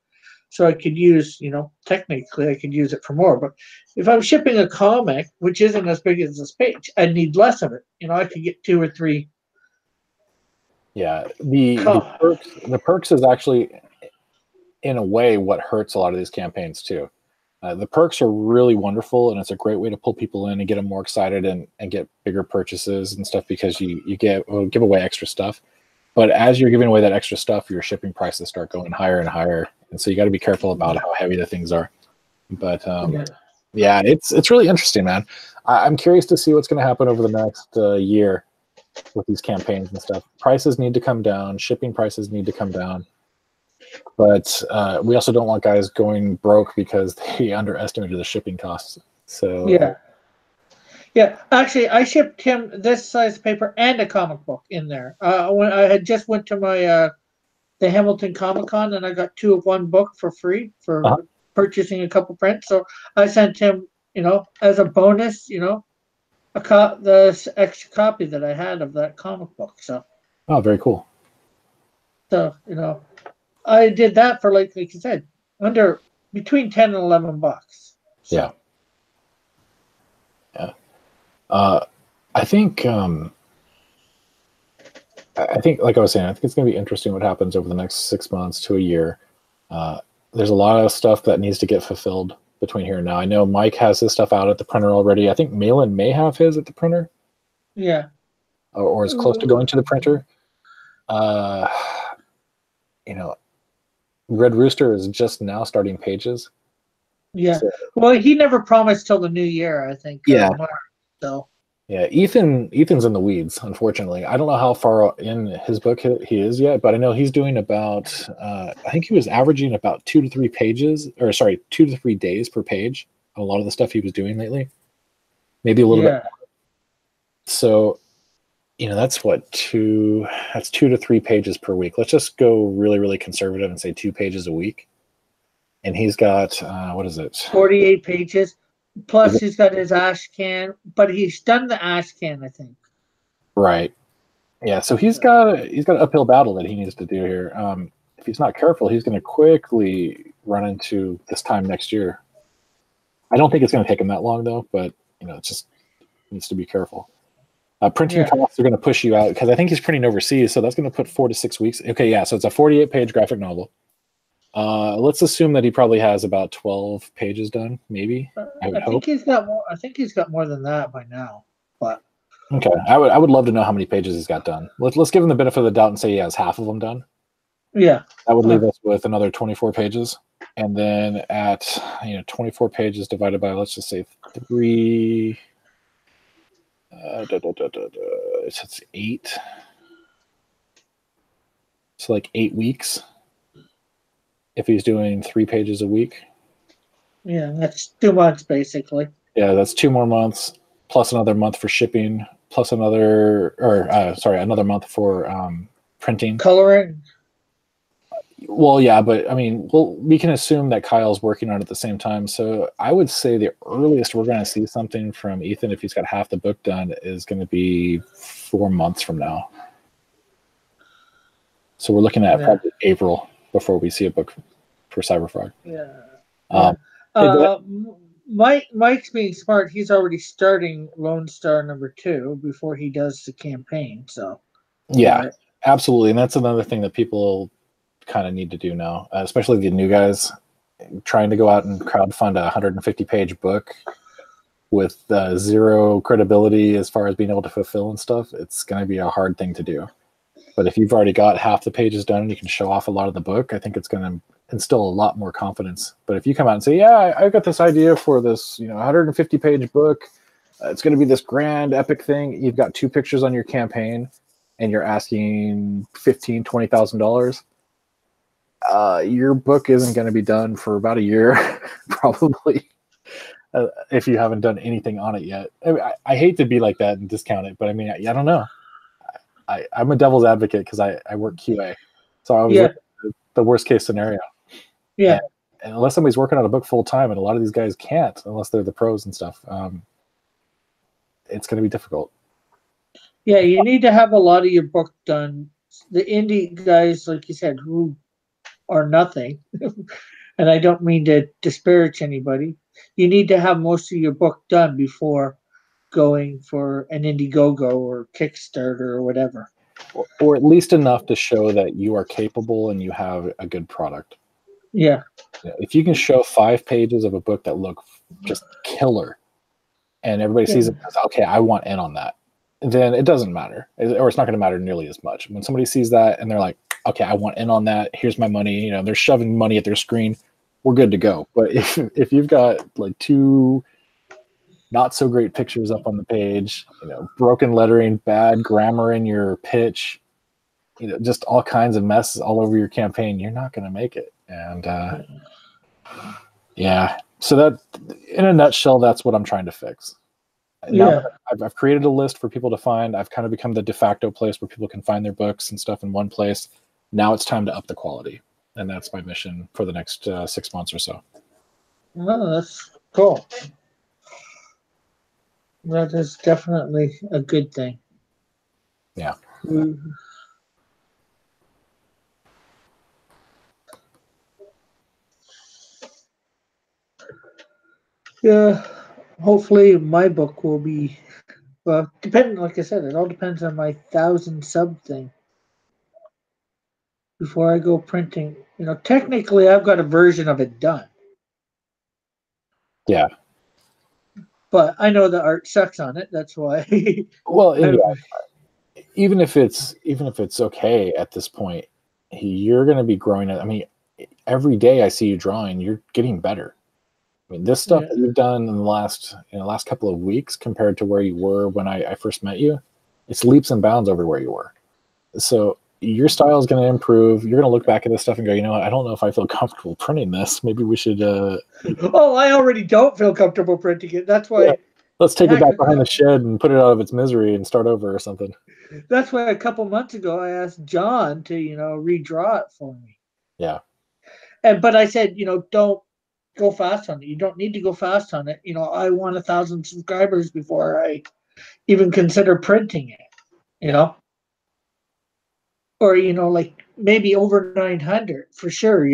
so I could use. Technically, I could use it for more. But if I'm shipping a comic, which isn't as big as this page, I need less of it. I could get 2 or 3. yeah. The perks is actually, in a way, what hurts a lot of these campaigns too. The perks are really wonderful, and it's a great way to pull people in and get them more excited and get bigger purchases and stuff, because you give away extra stuff. But as you're giving away that extra stuff, your shipping prices start going higher and higher, and so you got to be careful about how heavy the things are. But yeah, it's really interesting, man. I'm curious to see what's going to happen over the next year with these campaigns and stuff. Prices need to come down. Shipping prices need to come down. But we also don't want guys going broke because they underestimated the shipping costs. So yeah. Actually, I shipped him this size paper and a comic book in there. When I had just went to my the Hamilton Comic Con, and I got 2 of 1 book for free for purchasing a couple prints. So I sent him, as a bonus, the extra copy that I had of that comic book. So. Oh, very cool. So I did that for like you said, between $10 and $11. So. Yeah. I think like I was saying, I think it's going to be interesting what happens over the next 6 months to a year. There's a lot of stuff that needs to get fulfilled between here and now. I know Mike has his stuff out at the printer already. I think Malin may have his at the printer. Yeah. Or is close to going to the printer. Red Rooster is just now starting pages. Yeah. So, well, he never promised till the new year, I think. Yeah. So. Yeah, Ethan's in the weeds, unfortunately. I don't know how far in his book he is yet, but I know he's doing about, I think he was averaging about 2 to 3 pages, 2 to 3 days per page on a lot of the stuff he was doing lately. Maybe a little bit more. So, that's 2 to 3 pages per week. Let's just go really, really conservative and say 2 pages a week. And he's got, what is it? 48 pages. Plus, he's got his ash can, but he's done the ash can, I think. Right. Yeah. So he's got an uphill battle that he needs to do here. If he's not careful, he's going to quickly run into this time next year. I don't think it's going to take him that long, though. But it just needs to be careful. Printing costs are going to push you out because I think he's printing overseas, so that's going to put 4 to 6 weeks. Okay. Yeah. So it's a 48-page graphic novel. Let's assume that he probably has about 12 pages done, maybe. I think he's got more. I think he's got more than that by now. But okay, I would love to know how many pages he's got done. Let's give him the benefit of the doubt and say he has half of them done. Yeah, that would leave us with another 24 pages, and then at 24 pages divided by, let's just say 3. It's 8. So like 8 weeks. If he's doing 3 pages a week. Yeah, that's 2 months basically. Yeah, that's 2 more months plus another month for shipping, plus another month for printing. Coloring. Well, yeah, but I mean, we can assume that Kyle's working on it at the same time. So I would say the earliest we're going to see something from Ethan, if he's got half the book done, is going to be 4 months from now. So we're looking at probably April before we see a book for Cyberfrog. Yeah. Mike's being smart. He's already starting Lone Star #2 before he does the campaign. So. Yeah, absolutely, and that's another thing that people kind of need to do now, especially the new guys trying to go out and crowdfund a 150-page book with 0 credibility as far as being able to fulfill and stuff. It's going to be a hard thing to do. But if you've already got half the pages done and you can show off a lot of the book, I think it's going to instill a lot more confidence. But if you come out and say, yeah, I got this idea for this 150-page book, it's going to be this grand epic thing. You've got 2 pictures on your campaign and you're asking $15,000, $20,000. Your book isn't going to be done for about a year, probably, if you haven't done anything on it yet. I hate to be like that and discount it, but I mean, I don't know. I'm a devil's advocate because I work QA, so I was looking at the worst case scenario. Yeah, and unless somebody's working on a book full time, and a lot of these guys can't unless they're the pros and stuff. it's going to be difficult. Yeah, you need to have a lot of your book done. The indie guys, like you said, who are nothing, and I don't mean to disparage anybody, you need to have most of your book done before going for an Indiegogo or Kickstarter or whatever. Or at least enough to show that you are capable and you have a good product. Yeah. If you can show 5 pages of a book that look just killer, and everybody sees it and says, okay, I want in on that, then it doesn't matter, or it's not going to matter nearly as much. When somebody sees that and they're like, okay, I want in on that, here's my money, they're shoving money at their screen, we're good to go. But if you've got like 2 not so great pictures up on the page, broken lettering, bad grammar in your pitch, just all kinds of mess all over your campaign, you're not going to make it. And yeah, so that, in a nutshell, that's what I'm trying to fix. Now I've created a list for people to find. I've kind of become the de facto place where people can find their books and stuff in one place. Now it's time to up the quality, and that's my mission for the next 6 months or so. Well, that's cool. That is definitely a good thing. Yeah. Yeah, hopefully my book will be, well, depending, like I said, it all depends on my 1,000 sub thing. Before I go printing, technically I've got a version of it done. Yeah. But I know the art sucks on it. That's why. Well, even if it's okay at this point, you're going to be growing it. I mean, every day I see you drawing, you're getting better. I mean, this stuff that you've done in the last couple of weeks compared to where you were when I first met you, it's leaps and bounds over where you were. So your style is going to improve. You're going to look back at this stuff and go, what? I don't know if I feel comfortable printing this. Maybe we should. Oh, I already don't feel comfortable printing it. That's why. Yeah. Let's take it back behind the shed and put it out of its misery and start over or something. That's why a couple months ago I asked John to, redraw it for me. Yeah. But I said, don't go fast on it. You don't need to go fast on it. I want 1,000 subscribers before I even consider printing it. Or like maybe over 900 for sure.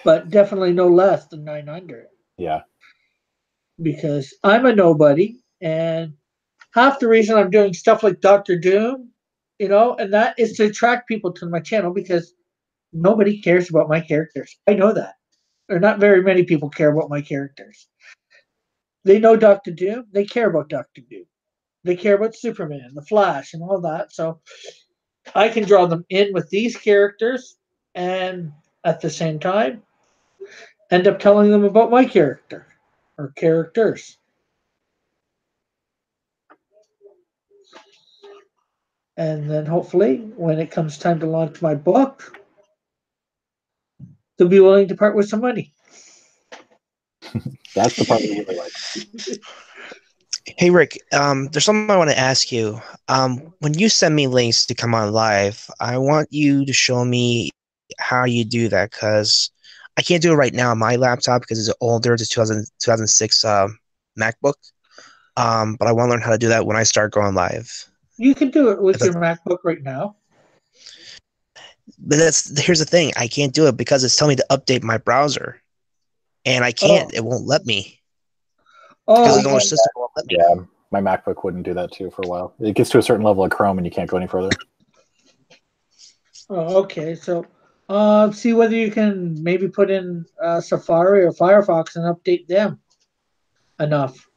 But definitely no less than 900. Yeah. Because I'm a nobody, and half the reason I'm doing stuff like Doctor Doom, and that is to attract people to my channel because nobody cares about my characters. I know that. Or not very many people care about my characters. They know Doctor Doom. They care about Doctor Doom. They care about Superman, the Flash, and all that. So I can draw them in with these characters and at the same time end up telling them about my character or characters. And then hopefully when it comes time to launch my book, they'll be willing to part with some money. That's the part we really like. Hey, Rick, there's something I want to ask you. When you send me links to come on live, I want you to show me how you do that because I can't do it right now on my laptop because it's older. It's a 2006 MacBook. But I want to learn how to do that when I start going live. You can do it with your MacBook right now. But here's the thing. I can't do it because it's telling me to update my browser. And I can't. It won't let me. Because the system won't let me. Yeah, my MacBook wouldn't do that too for a while. It gets to a certain level of Chrome and you can't go any further. Oh, okay. So see whether you can maybe put in Safari or Firefox and update them enough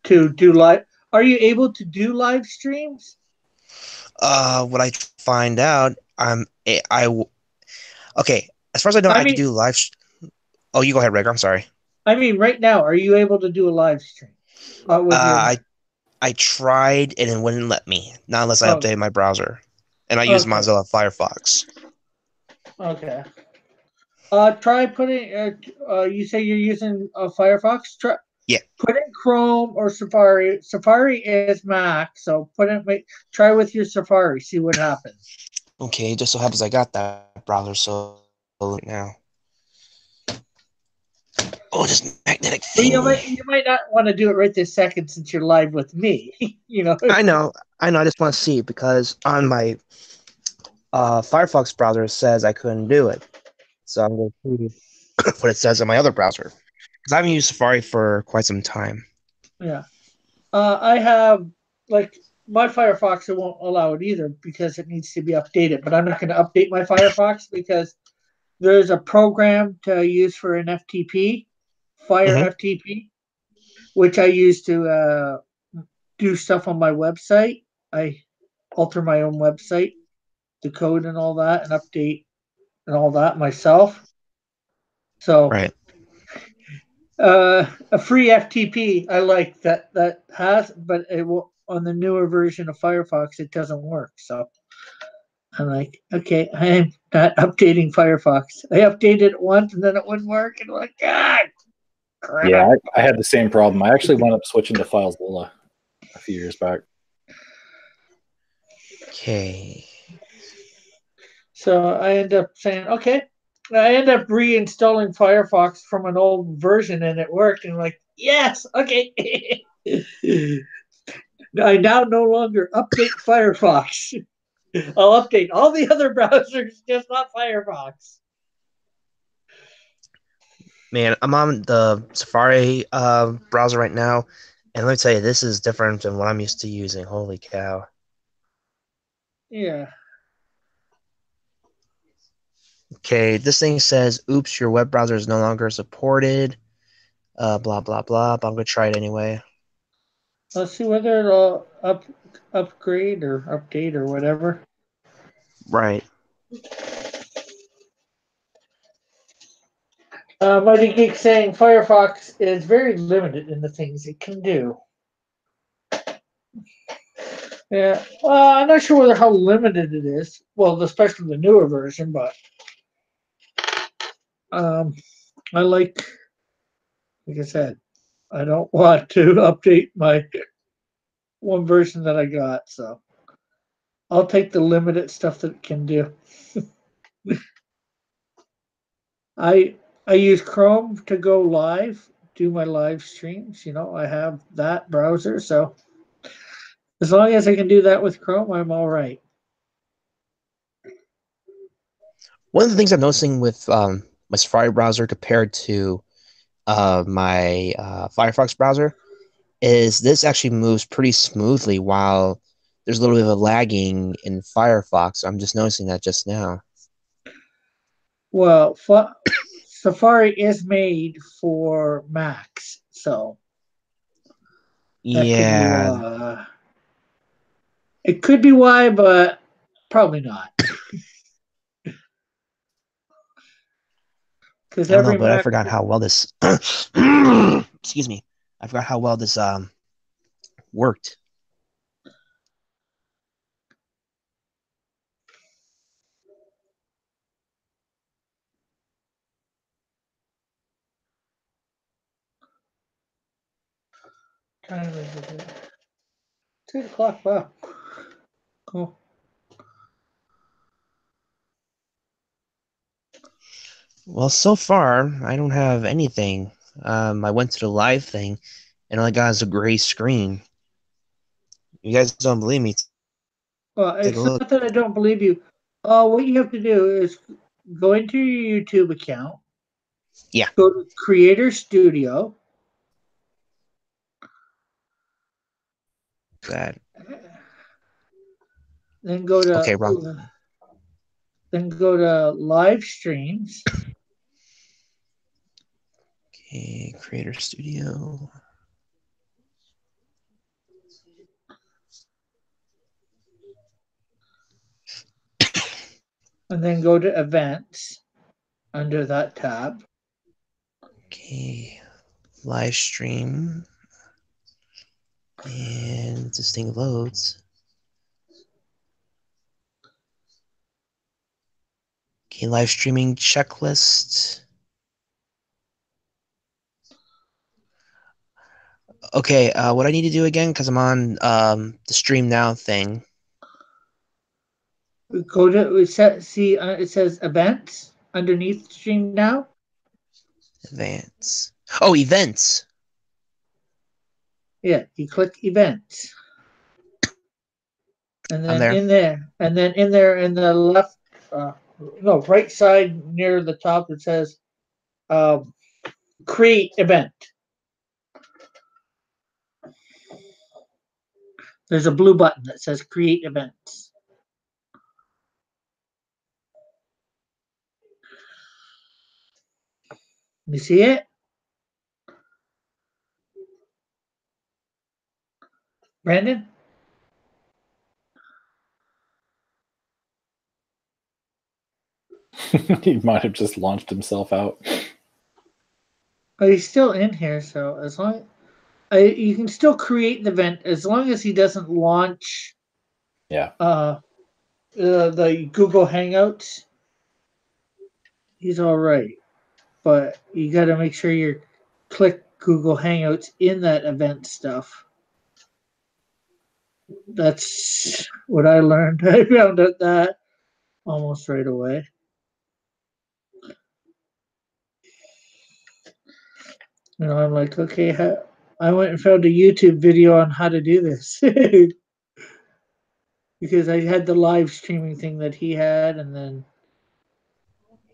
to do live. Are you able to do live streams? What I find out, okay. As far as I know, I can do live. Oh, you go ahead, Rick. I'm sorry. I mean, right now, are you able to do a live stream? I tried and it wouldn't let me. Not unless I updated my browser, and I use Mozilla Firefox. Okay. Try putting. You say you're using Firefox. Yeah. Put in Chrome or Safari. Safari is Mac, so try with your Safari. See what happens. Okay, just so happens I got that browser, so now. Oh, this magnetic But thing. you might not want to do it right this second since you're live with me. You know. I know. I just want to see because on my Firefox browser it says I couldn't do it. So I'm going to see what it says on my other browser because I haven't used Safari for quite some time. Yeah. I have like my Firefox. It won't allow it either because it needs to be updated. But I'm not going to update my Firefox because there's a program to use for an FTP, Fire Mhm. FTP, which I use to do stuff on my website. I alter my own website, the code and all that, and update and all that myself. So Right. a free FTP I like that has, but it will on the newer version of Firefox it doesn't work. So I'm like, okay, I'm not updating Firefox. I updated it once and then it wouldn't work, and I'm like, God, Yeah, crap. I had the same problem. I actually wound up switching to FileZilla a few years back. Okay. So I end up saying, okay. I end up reinstalling Firefox from an old version and it worked. And I'm like, yes, okay. I now no longer update Firefox. I'll update all the other browsers, just not Firefox. Man, I'm on the Safari browser right now, and let me tell you, this is different than what I'm used to using. Holy cow. Yeah. Okay, this thing says, oops, your web browser is no longer supported. Blah, blah, blah. But I'm going to try it anyway. Let's see whether it'll upgrade or update or whatever. Right. Mighty Geek saying Firefox is very limited in the things it can do. Yeah, well, I'm not sure how limited it is. Well, especially the newer version, but I like I said, I don't want to update my one version that I got, so I'll take the limited stuff that it can do. I I use Chrome to go live, do my live streams. You know, I have that browser, so as long as I can do that with Chrome, I'm all right. One of the things I'm noticing with my Safari browser compared to my Firefox browser is this actually moves pretty smoothly while there's a little bit of a lagging in Firefox. I'm just noticing that just now. Well, Safari is made for Macs, so that could be Yeah, why. It could be why, but probably not. Because I don't know, every but I Mac. forgot how well this excuse me. I forgot how well this worked. Time is it? 2 o'clock. Wow. Cool. Well, so far I don't have anything. I went to the live thing and all I got is a gray screen. You guys don't believe me? Well, Take a it's look. not that I don't believe you. What you have to do is go into your YouTube account, Yeah. go to Creator Studio, That. then go to Okay, wrong. Live Streams, Okay, Creator Studio. and then go to Events under that tab. Okay, live stream. And this thing loads. Okay, live streaming checklist. Okay, what I need to do again, because I'm on the stream now thing. Go to see it says Events underneath Stream Now. Advance. Oh, events. Yeah, you click events. And I'm then there. in there in the left, no, right side near the top, it says create event. There's a blue button that says create events. You see it? Brandon? He might have just launched himself out. Oh, he's still in here, so as long you can still create the event as long as he doesn't launch Yeah. the Google Hangouts. He's all right, but you got to make sure you click Google Hangouts in that event stuff. That's what I learned. I found out that almost right away. I'm like, okay, I went and found a YouTube video on how to do this because I had the live streaming thing that he had, and then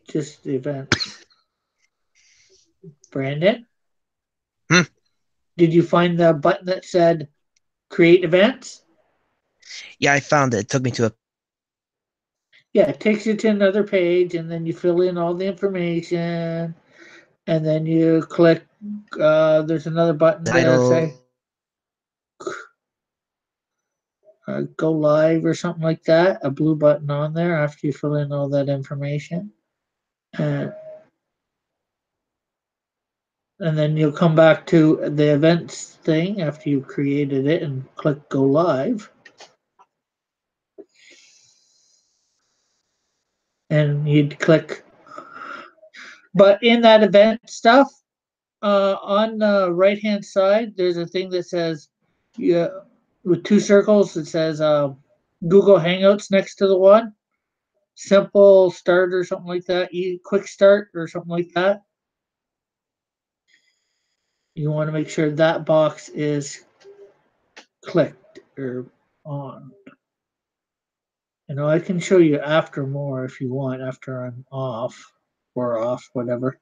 just the events. Brandon, did you find the button that said create events? Yeah, I found it. It took me to a. Yeah, it takes you to another page, and then you fill in all the information, and then you click. There's another button to say go live or something like that. A blue button on there after you fill in all that information, and then you'll come back to the events thing after you've created it and click go live. And you'd click. But in that event stuff, on the right hand side, there's a thing that says, yeah, with two circles, it says Google Hangouts next to the one. Simple start or something like that. Quick start or something like that. You want to make sure that box is clicked or on. I can show you after more if you want, after I'm off or off, whatever.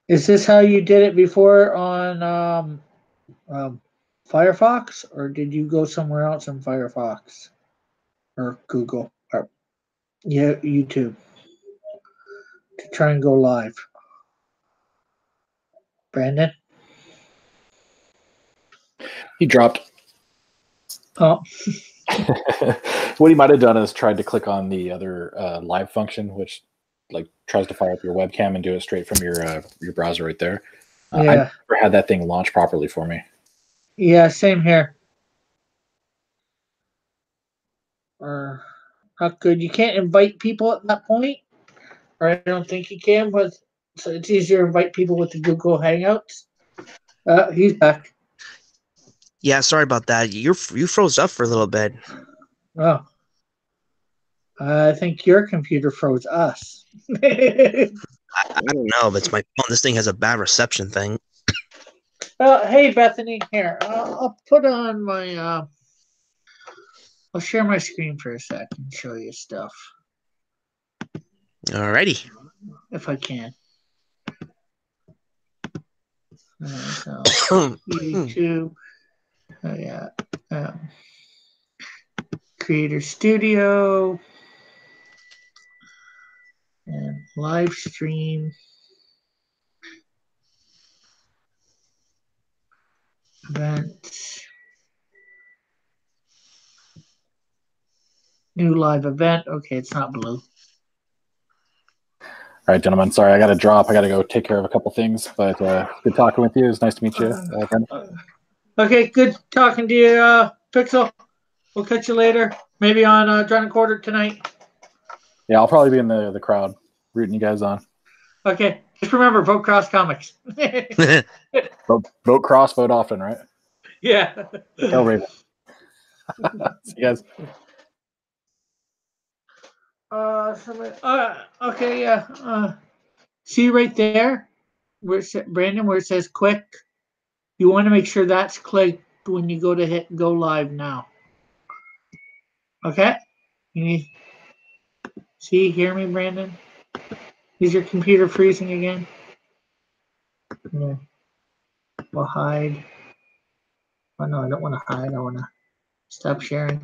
Is this how you did it before on Firefox, or did you go somewhere else in Firefox or Google or YouTube to try and go live? Brandon? He dropped. Oh. What he might have done is tried to click on the other live function, which like tries to fire up your webcam and do it straight from your browser right there. Yeah. I never had that thing launch properly for me. Yeah, same here. Or how good you can't invite people at that point, or I don't think you can. But so it's easier to invite people with the Google Hangouts. He's back. Yeah, sorry about that. You froze up for a little bit. Oh, I think your computer froze us. I don't know, but it's my phone. This thing has a bad reception thing. Hey, Bethany, here. I'll put on my. I'll share my screen for a sec and show you stuff. Alrighty. If I can. So, YouTube. Oh, yeah. Creator Studio. And live stream. Events. New live event. Okay, it's not blue. All right, gentlemen. Sorry, I got to drop. I got to go take care of a couple things. But good talking with you. It's nice to meet you. Okay, good talking to you, Pixel. We'll catch you later. Maybe on Drawn and Quartered tonight. Yeah, I'll probably be in the crowd rooting you guys on. Okay, just remember, vote Cross Comics. vote Cross, vote often, right? Yeah. Hail Raven. See you guys. Okay, yeah. See right there, Brandon, where it says quick. You want to make sure that's clicked when you go to hit go live now. Okay. You need. See, hear me, Brandon? Is your computer freezing again? Yeah. We'll hide. Oh no, I don't want to hide. I want to stop sharing.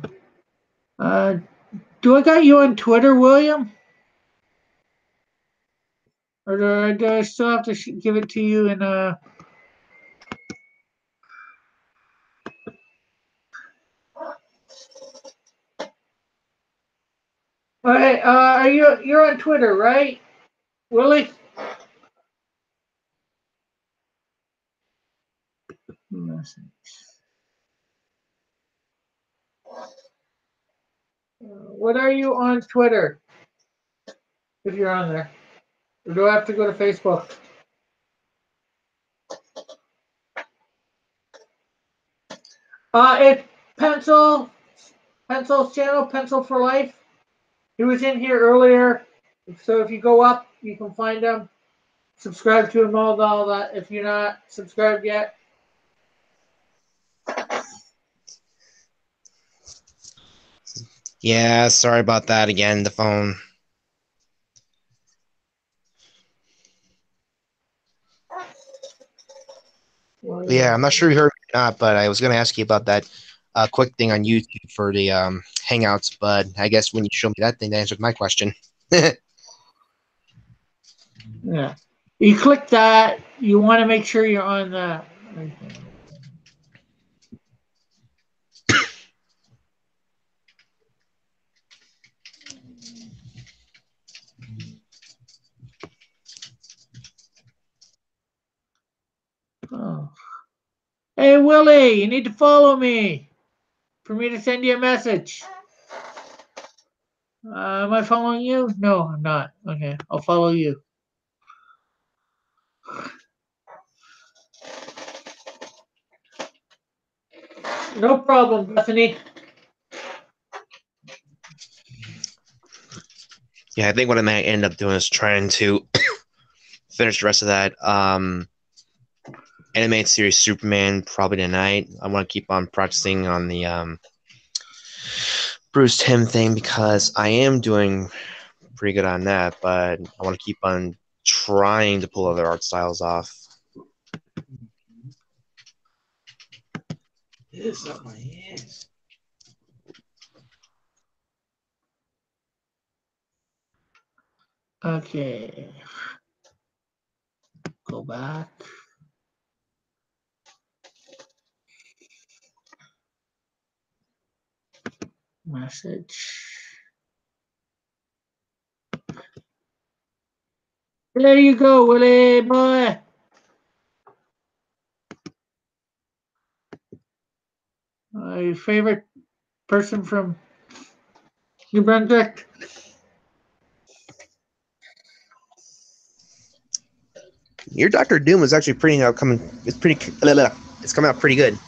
Do I got you on Twitter, William? Or do I still have to give it to you in Hey, you're on Twitter, right, Willie? What are you on Twitter? If you're on there, or do I have to go to Facebook? It's Pencil's channel, Pencil for Life. He was in here earlier, so if you go up, you can find him. Subscribe to him, all that. If you're not subscribed yet. Yeah, sorry about that again, the phone. Yeah, I'm not sure you heard me or not, but I was going to ask you about that quick thing on YouTube for the Hangouts, but I guess when you showed me that thing, that answered my question. Yeah. You click that. You want to make sure you're on the. Oh. Hey, Willie, you need to follow me for me to send you a message. Am I following you? No, I'm not. Okay, I'll follow you. No problem, Bethany. Yeah, I think what I might end up doing is trying to finish the rest of that animated series Superman probably tonight. I want to keep on practicing on the Bruce Timm thing because I am doing pretty good on that, but I want to keep on trying to pull other art styles off. It's up my ass. Okay. Go back. Message. There you go, Willie boy. Your favorite person from New Brunswick? Your Doctor Doom is actually pretty coming. It's pretty. It's coming out pretty good.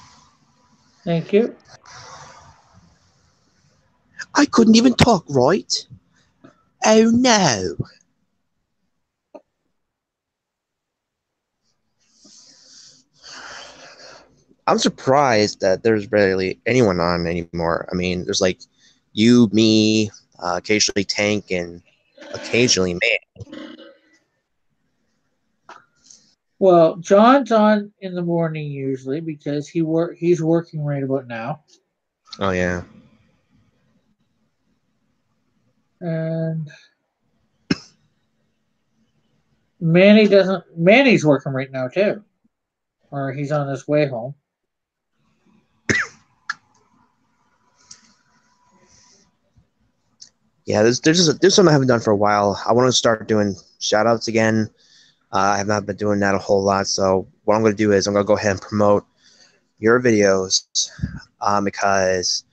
Thank you. I couldn't even talk right. Oh no. I'm surprised that there's barely anyone on anymore. I mean, there's like you, me, occasionally Tank, and occasionally Man. Well, John's on in the morning usually because he's working right about now. Oh yeah. And Manny's working right now too. Or he's on his way home. Yeah, there's something I haven't done for a while. I want to start doing shout outs again. I have not been doing that a whole lot. So what I'm going to do is I'm going to go ahead and promote your videos because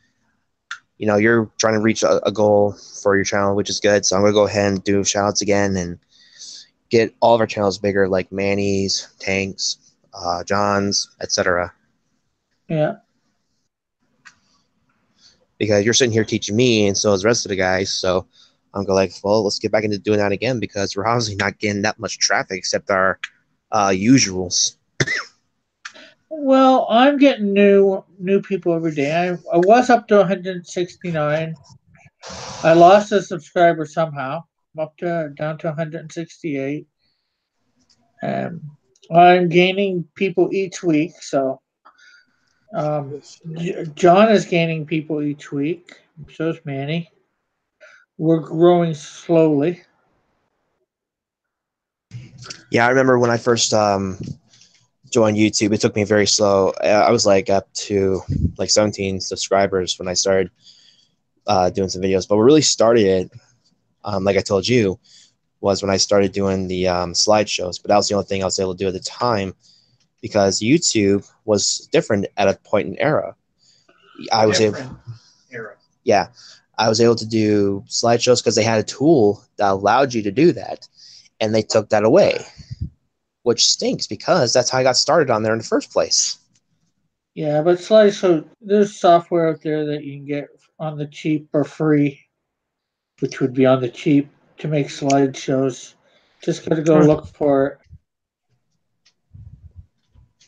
you're trying to reach a goal for your channel, which is good. So I'm going to go ahead and do shout outs again and get all of our channels bigger, like Manny's, Tank's, John's, etc. Yeah. Because you're sitting here teaching me, and so is the rest of the guys. So I'm going like, well, let's get back into doing that again because we're obviously not getting that much traffic except our usuals. Well, I'm getting new people every day. I was up to 169. I lost a subscriber somehow. I'm up to down to 168. I'm gaining people each week, so John is gaining people each week. So is Manny. We're growing slowly. Yeah, I remember when I first joined YouTube, it took me very slow. I was like up to like 17 subscribers when I started doing some videos. But what really started it, like I told you, was when I started doing the slideshows. But that was the only thing I was able to do at the time because YouTube was different at a point in era. I was able, yeah, I was able to do slideshows because they had a tool that allowed you to do that, and they took that away, which stinks because that's how I got started on there in the first place. Yeah, but slideshow, there's software out there that you can get on the cheap or free, which would be on the cheap to make slideshows. Just gotta go look for it.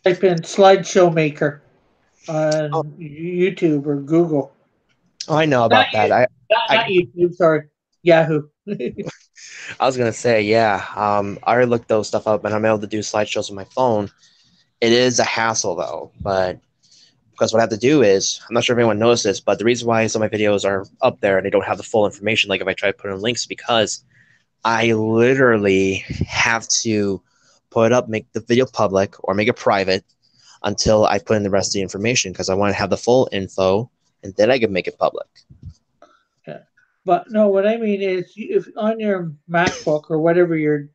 Type in slideshow maker Oh, on YouTube or Google. oh, I know Not about that. you, not I YouTube. Sorry, Yahoo. I was gonna say, yeah. I already looked those stuff up, and I'm able to do slideshows on my phone. It is a hassle though, but because what I have to do is, I'm not sure if anyone knows this, but the reason why some of my videos are up there and they don't have the full information, like if I try to put in links, because I literally have to put it up, make the video public, or make it private until I put in the rest of the information because I want to have the full info, and then I can make it public. Yeah. But no, what I mean is, if on your MacBook or whatever your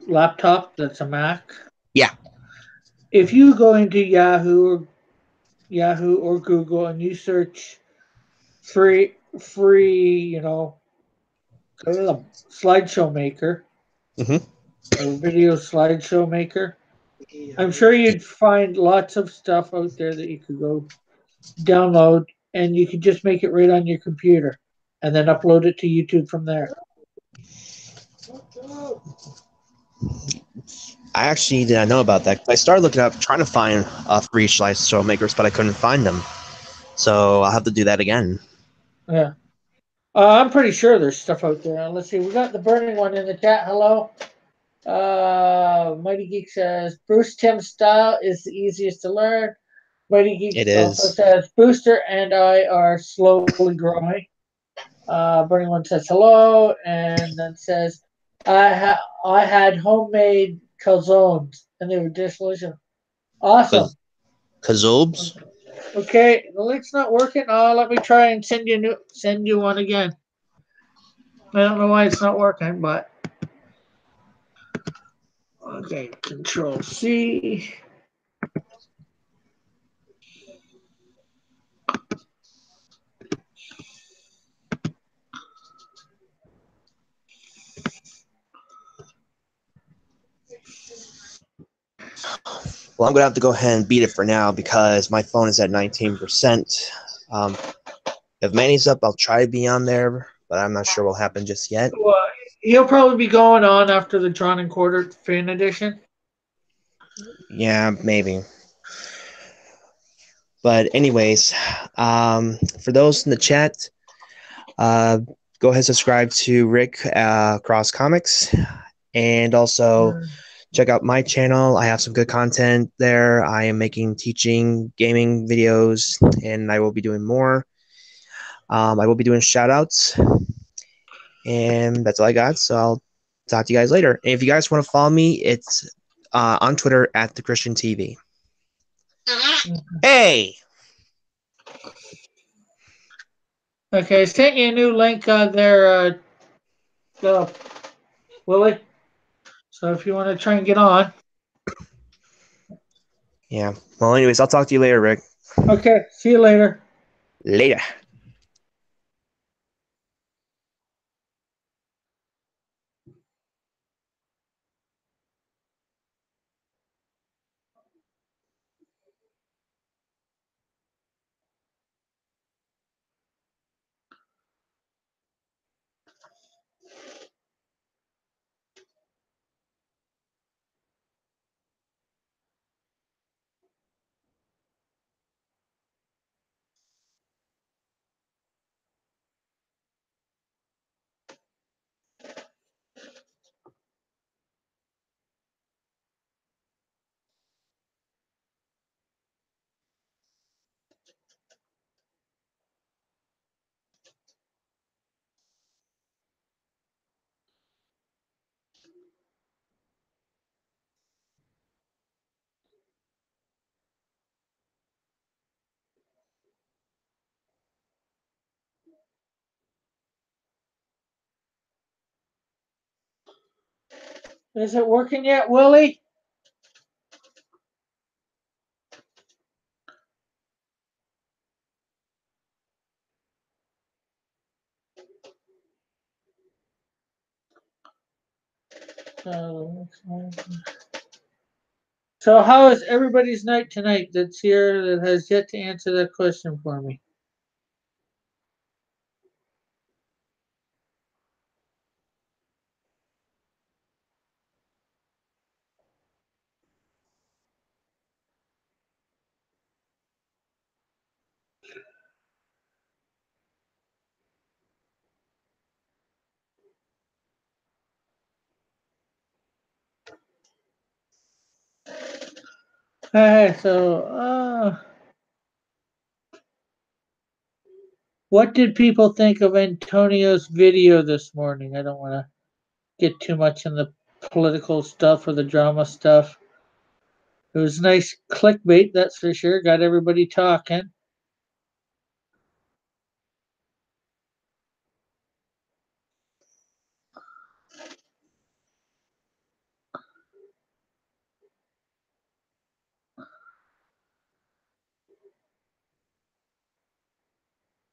laptop that's a Mac, Yeah. if you go into Yahoo or Google and you search free, slideshow maker Hmm. or video slideshow maker, I'm sure you'd find lots of stuff out there that you could go download and you could just make it right on your computer and then upload it to YouTube from there. I actually did not know about that. I started looking up, trying to find free slideshow makers, but I couldn't find them. So I'll have to do that again. Yeah. I'm pretty sure there's stuff out there. Let's see. We got the burning one in the chat. Hello. Mighty Geek says Bruce Timm's style is the easiest to learn. Mighty Geek It also is. says Booster and I are slowly growing. Burning One says hello, and then says I had homemade calzones and they were delicious. Awesome. Kazobes? Okay, the link's not working. Let me try and send you one again. I don't know why it's not working, but okay. Control C. Well, I'm going to have to go ahead and beat it for now because my phone is at 19%. If Manny's up, I'll try to be on there, but I'm not sure what will happen just yet. Well, he'll probably be going on after the Drawn and Quartered fan edition. Yeah, maybe. But anyways, for those in the chat, go ahead and subscribe to Rick Cross Comics, and also check out my channel. I have some good content there. I am making teaching gaming videos, and I will be doing more. I will be doing shout outs, and that's all I got. So I'll talk to you guys later. And if you guys want to follow me, it's on Twitter at the Christian TV. Hey. Okay, I sent you a new link there, Willie. So if you want to try and get on. Yeah. Well, anyways, I'll talk to you later, Rick. Okay, see you later. Later. Is it working yet, Willie? So how is everybody's night tonight that's here that has yet to answer that question for me? Hey, so what did people think of Antonio's video this morning? I don't want to get too much in the political stuff or the drama stuff. It was nice clickbait, that's for sure. Got everybody talking.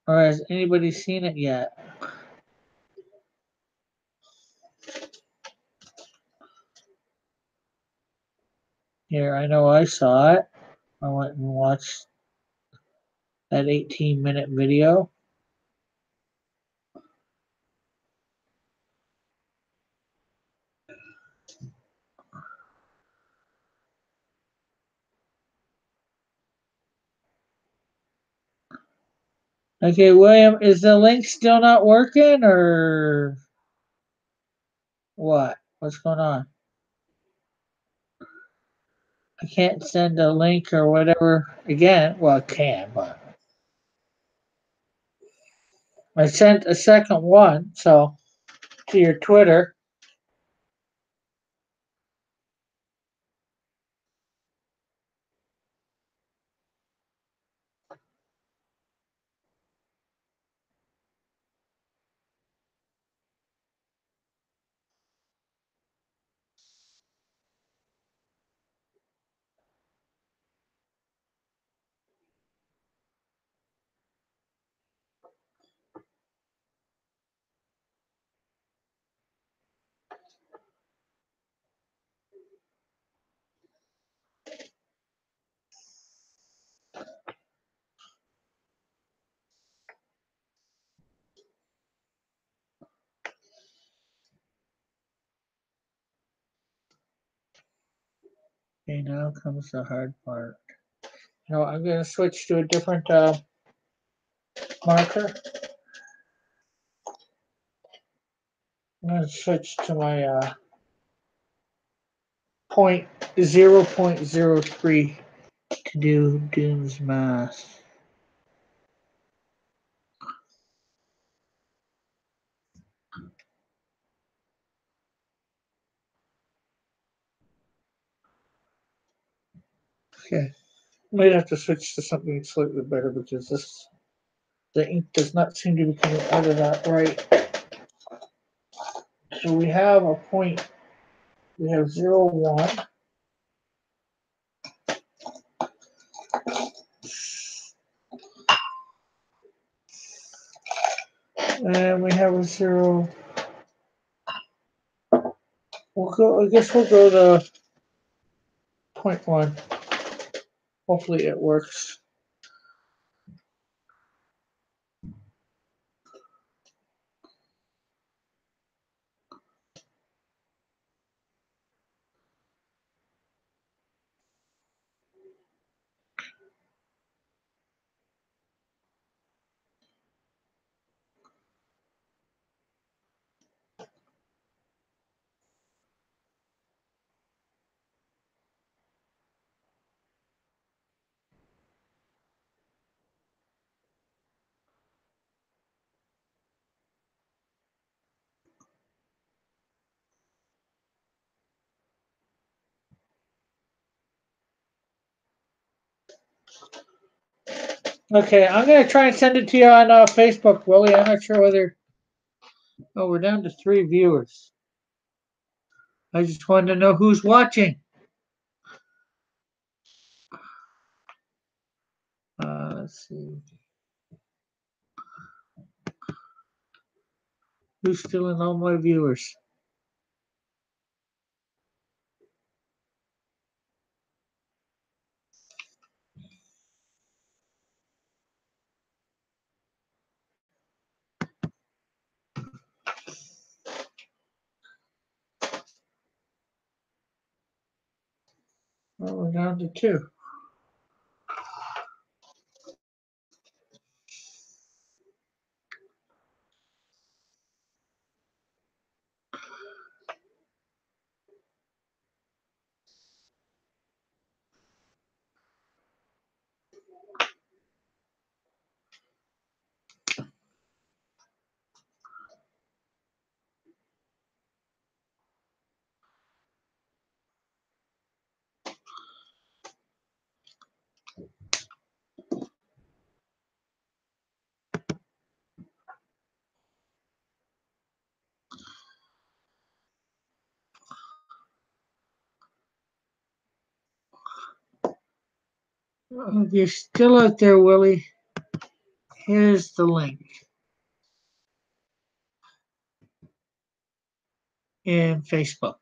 Or has anybody seen it yet? Here, I know I saw it. I went and watched that 18-minute video. Okay, William, is the link still not working or what? What's going on? I can't send a link or whatever again. Well, I can, but I sent a second one, so to your Twitter. Okay, now comes the hard part. No, I'm going to switch to a different marker. I'm going to switch to my 0.03 to do Doom's math. Okay, might have to switch to something slightly better because the ink does not seem to be coming out of that right. So we have a point. We have 0.1. And we have a 0. We'll go. I guess we'll go to 0.1. Hopefully it works. Okay, I'm gonna try and send it to you on Facebook, Willie. I'm not sure whether. Oh, we're down to 3 viewers. I just wanted to know who's watching. Let's see. Who's stealing all my viewers? Well, we're down to 2. If you're still out there, Willie, here's the link in Facebook.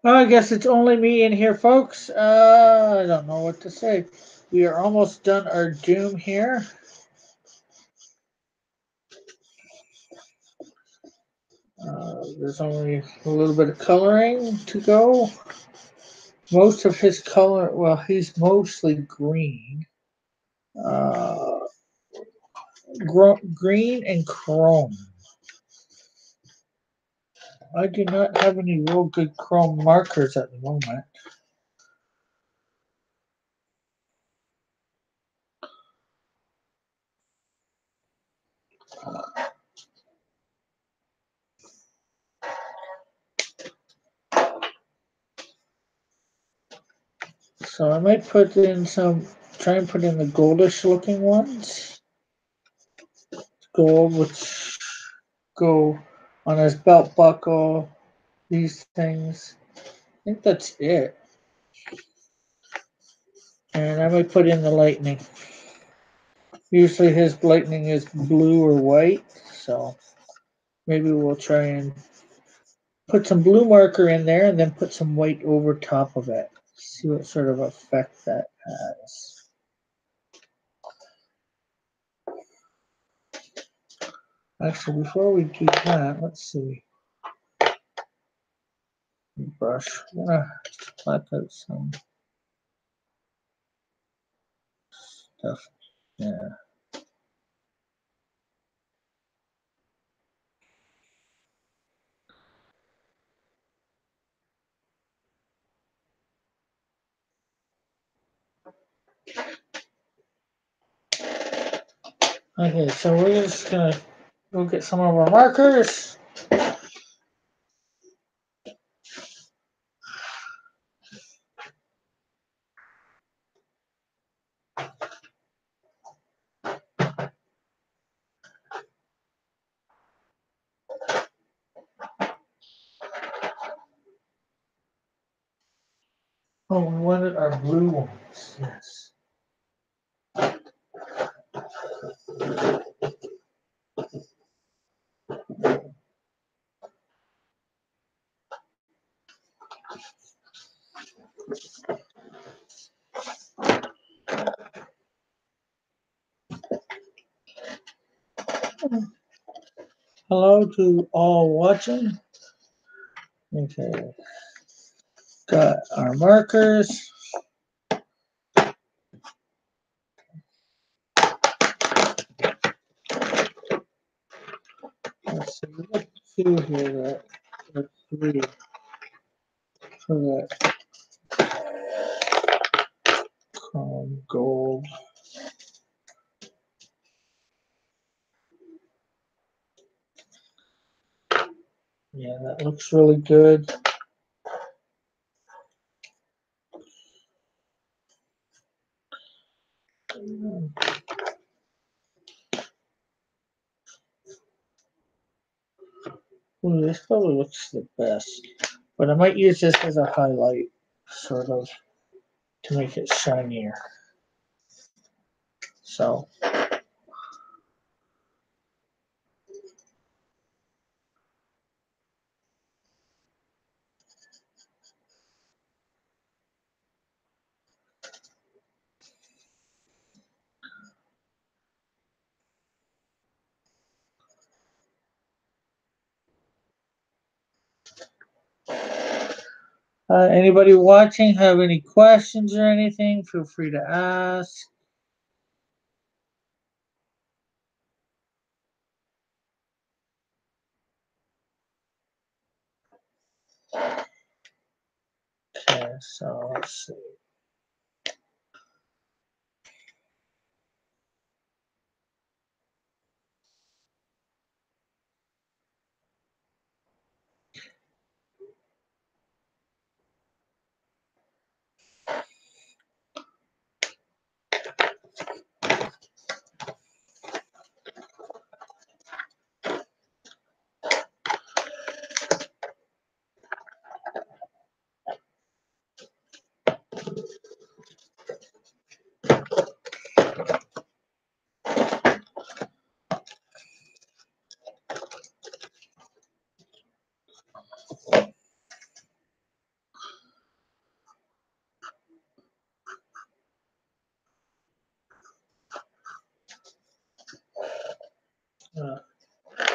Well, I guess it's only me in here, folks. I don't know what to say. We are almost done our doom here. There's only a little bit of coloring to go. Most of his color, well, he's mostly green. Uh, green and chrome. I do not have any real good chrome markers at the moment. So I might put in some, try and put in the goldish looking ones. Gold, which go on his belt buckle, these things. I think that's it. And I might put in the lightning. Usually his lightning is blue or white, so maybe we'll try and put some blue marker in there and then put some white over top of it. See what sort of effect that has. Actually, before we do that, let's see. Brush. I'm gonna black out some stuff. Yeah. Okay, so we're just gonna go get some of our markers. Oh, we wanted our blue ones. Yes. Hello to all watching. Okay. Got our markers. Let's see, we got two here or three for that chrome gold. Yeah, that looks really good. Ooh, this probably looks the best, but I might use this as a highlight, sort of, to make it shinier. So, anybody watching have any questions or anything? Feel free to ask. Okay, so let's see.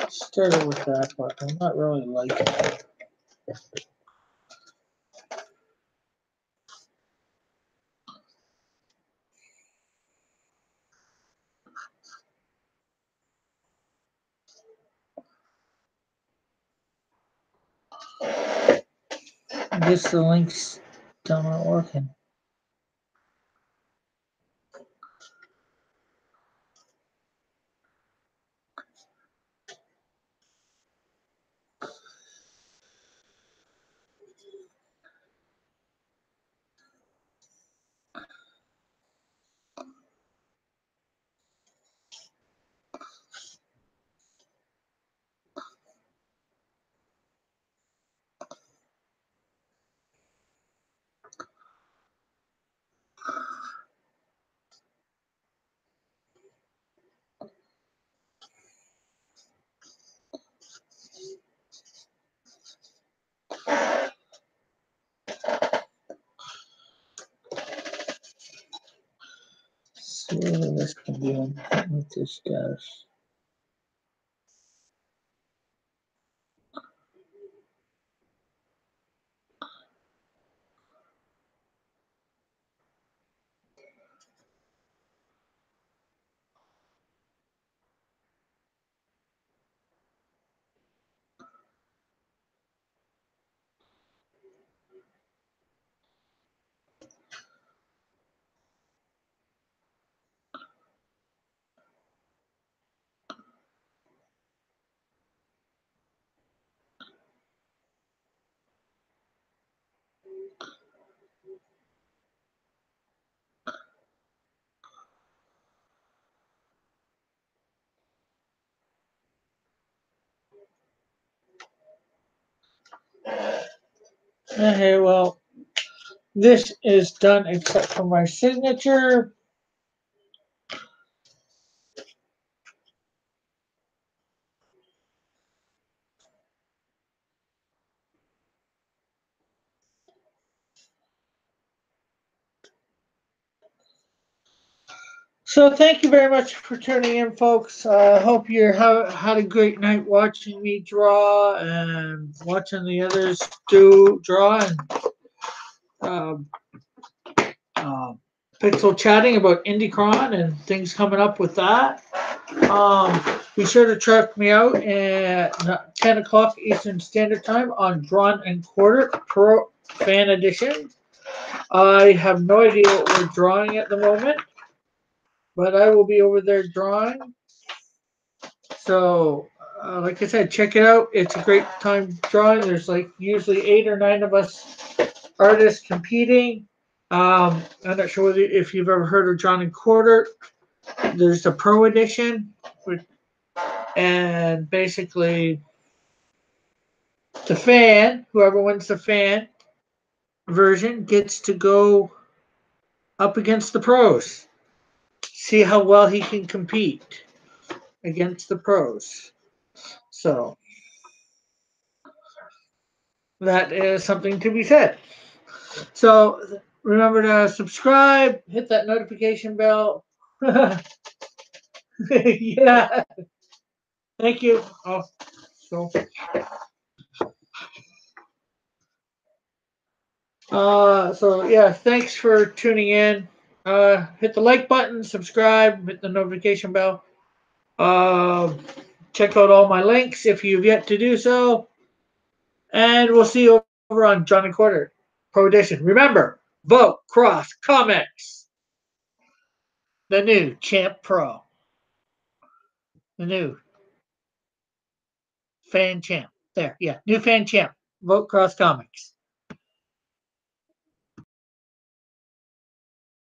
Started with that, but I'm not really liking it. I guess the link's still not working. See what this can do with this guys. Okay, well, this is done except for my signature. So thank you very much for tuning in, folks. I hope you had a great night watching me draw and watching the others draw and um, pixel chatting about Indicron and things coming up with that. Be sure to check me out at 10 o'clock Eastern Standard Time on Drawn and Quarter Pro Fan Edition. I have no idea what we're drawing at the moment, but I will be over there drawing. So, like I said, check it out. It's a great time drawing. There's like usually 8 or 9 of us artists competing. I'm not sure if you've ever heard of Drawn and Quarter. There's the Pro Edition, and basically the fan, whoever wins the fan version, gets to go up against the pros. See how well he can compete against the pros. So that is something to be said. So remember to subscribe, hit that notification bell. Yeah. Thank you. Oh, so yeah, thanks for tuning in. Hit the like button, subscribe, hit the notification bell. Check out all my links if you've yet to do so. And we'll see you over on Drawn and Quarter Pro Edition. Remember, vote Cross Comics. The new Champ Pro. The new Fan Champ. There, yeah, new Fan Champ. Vote Cross Comics.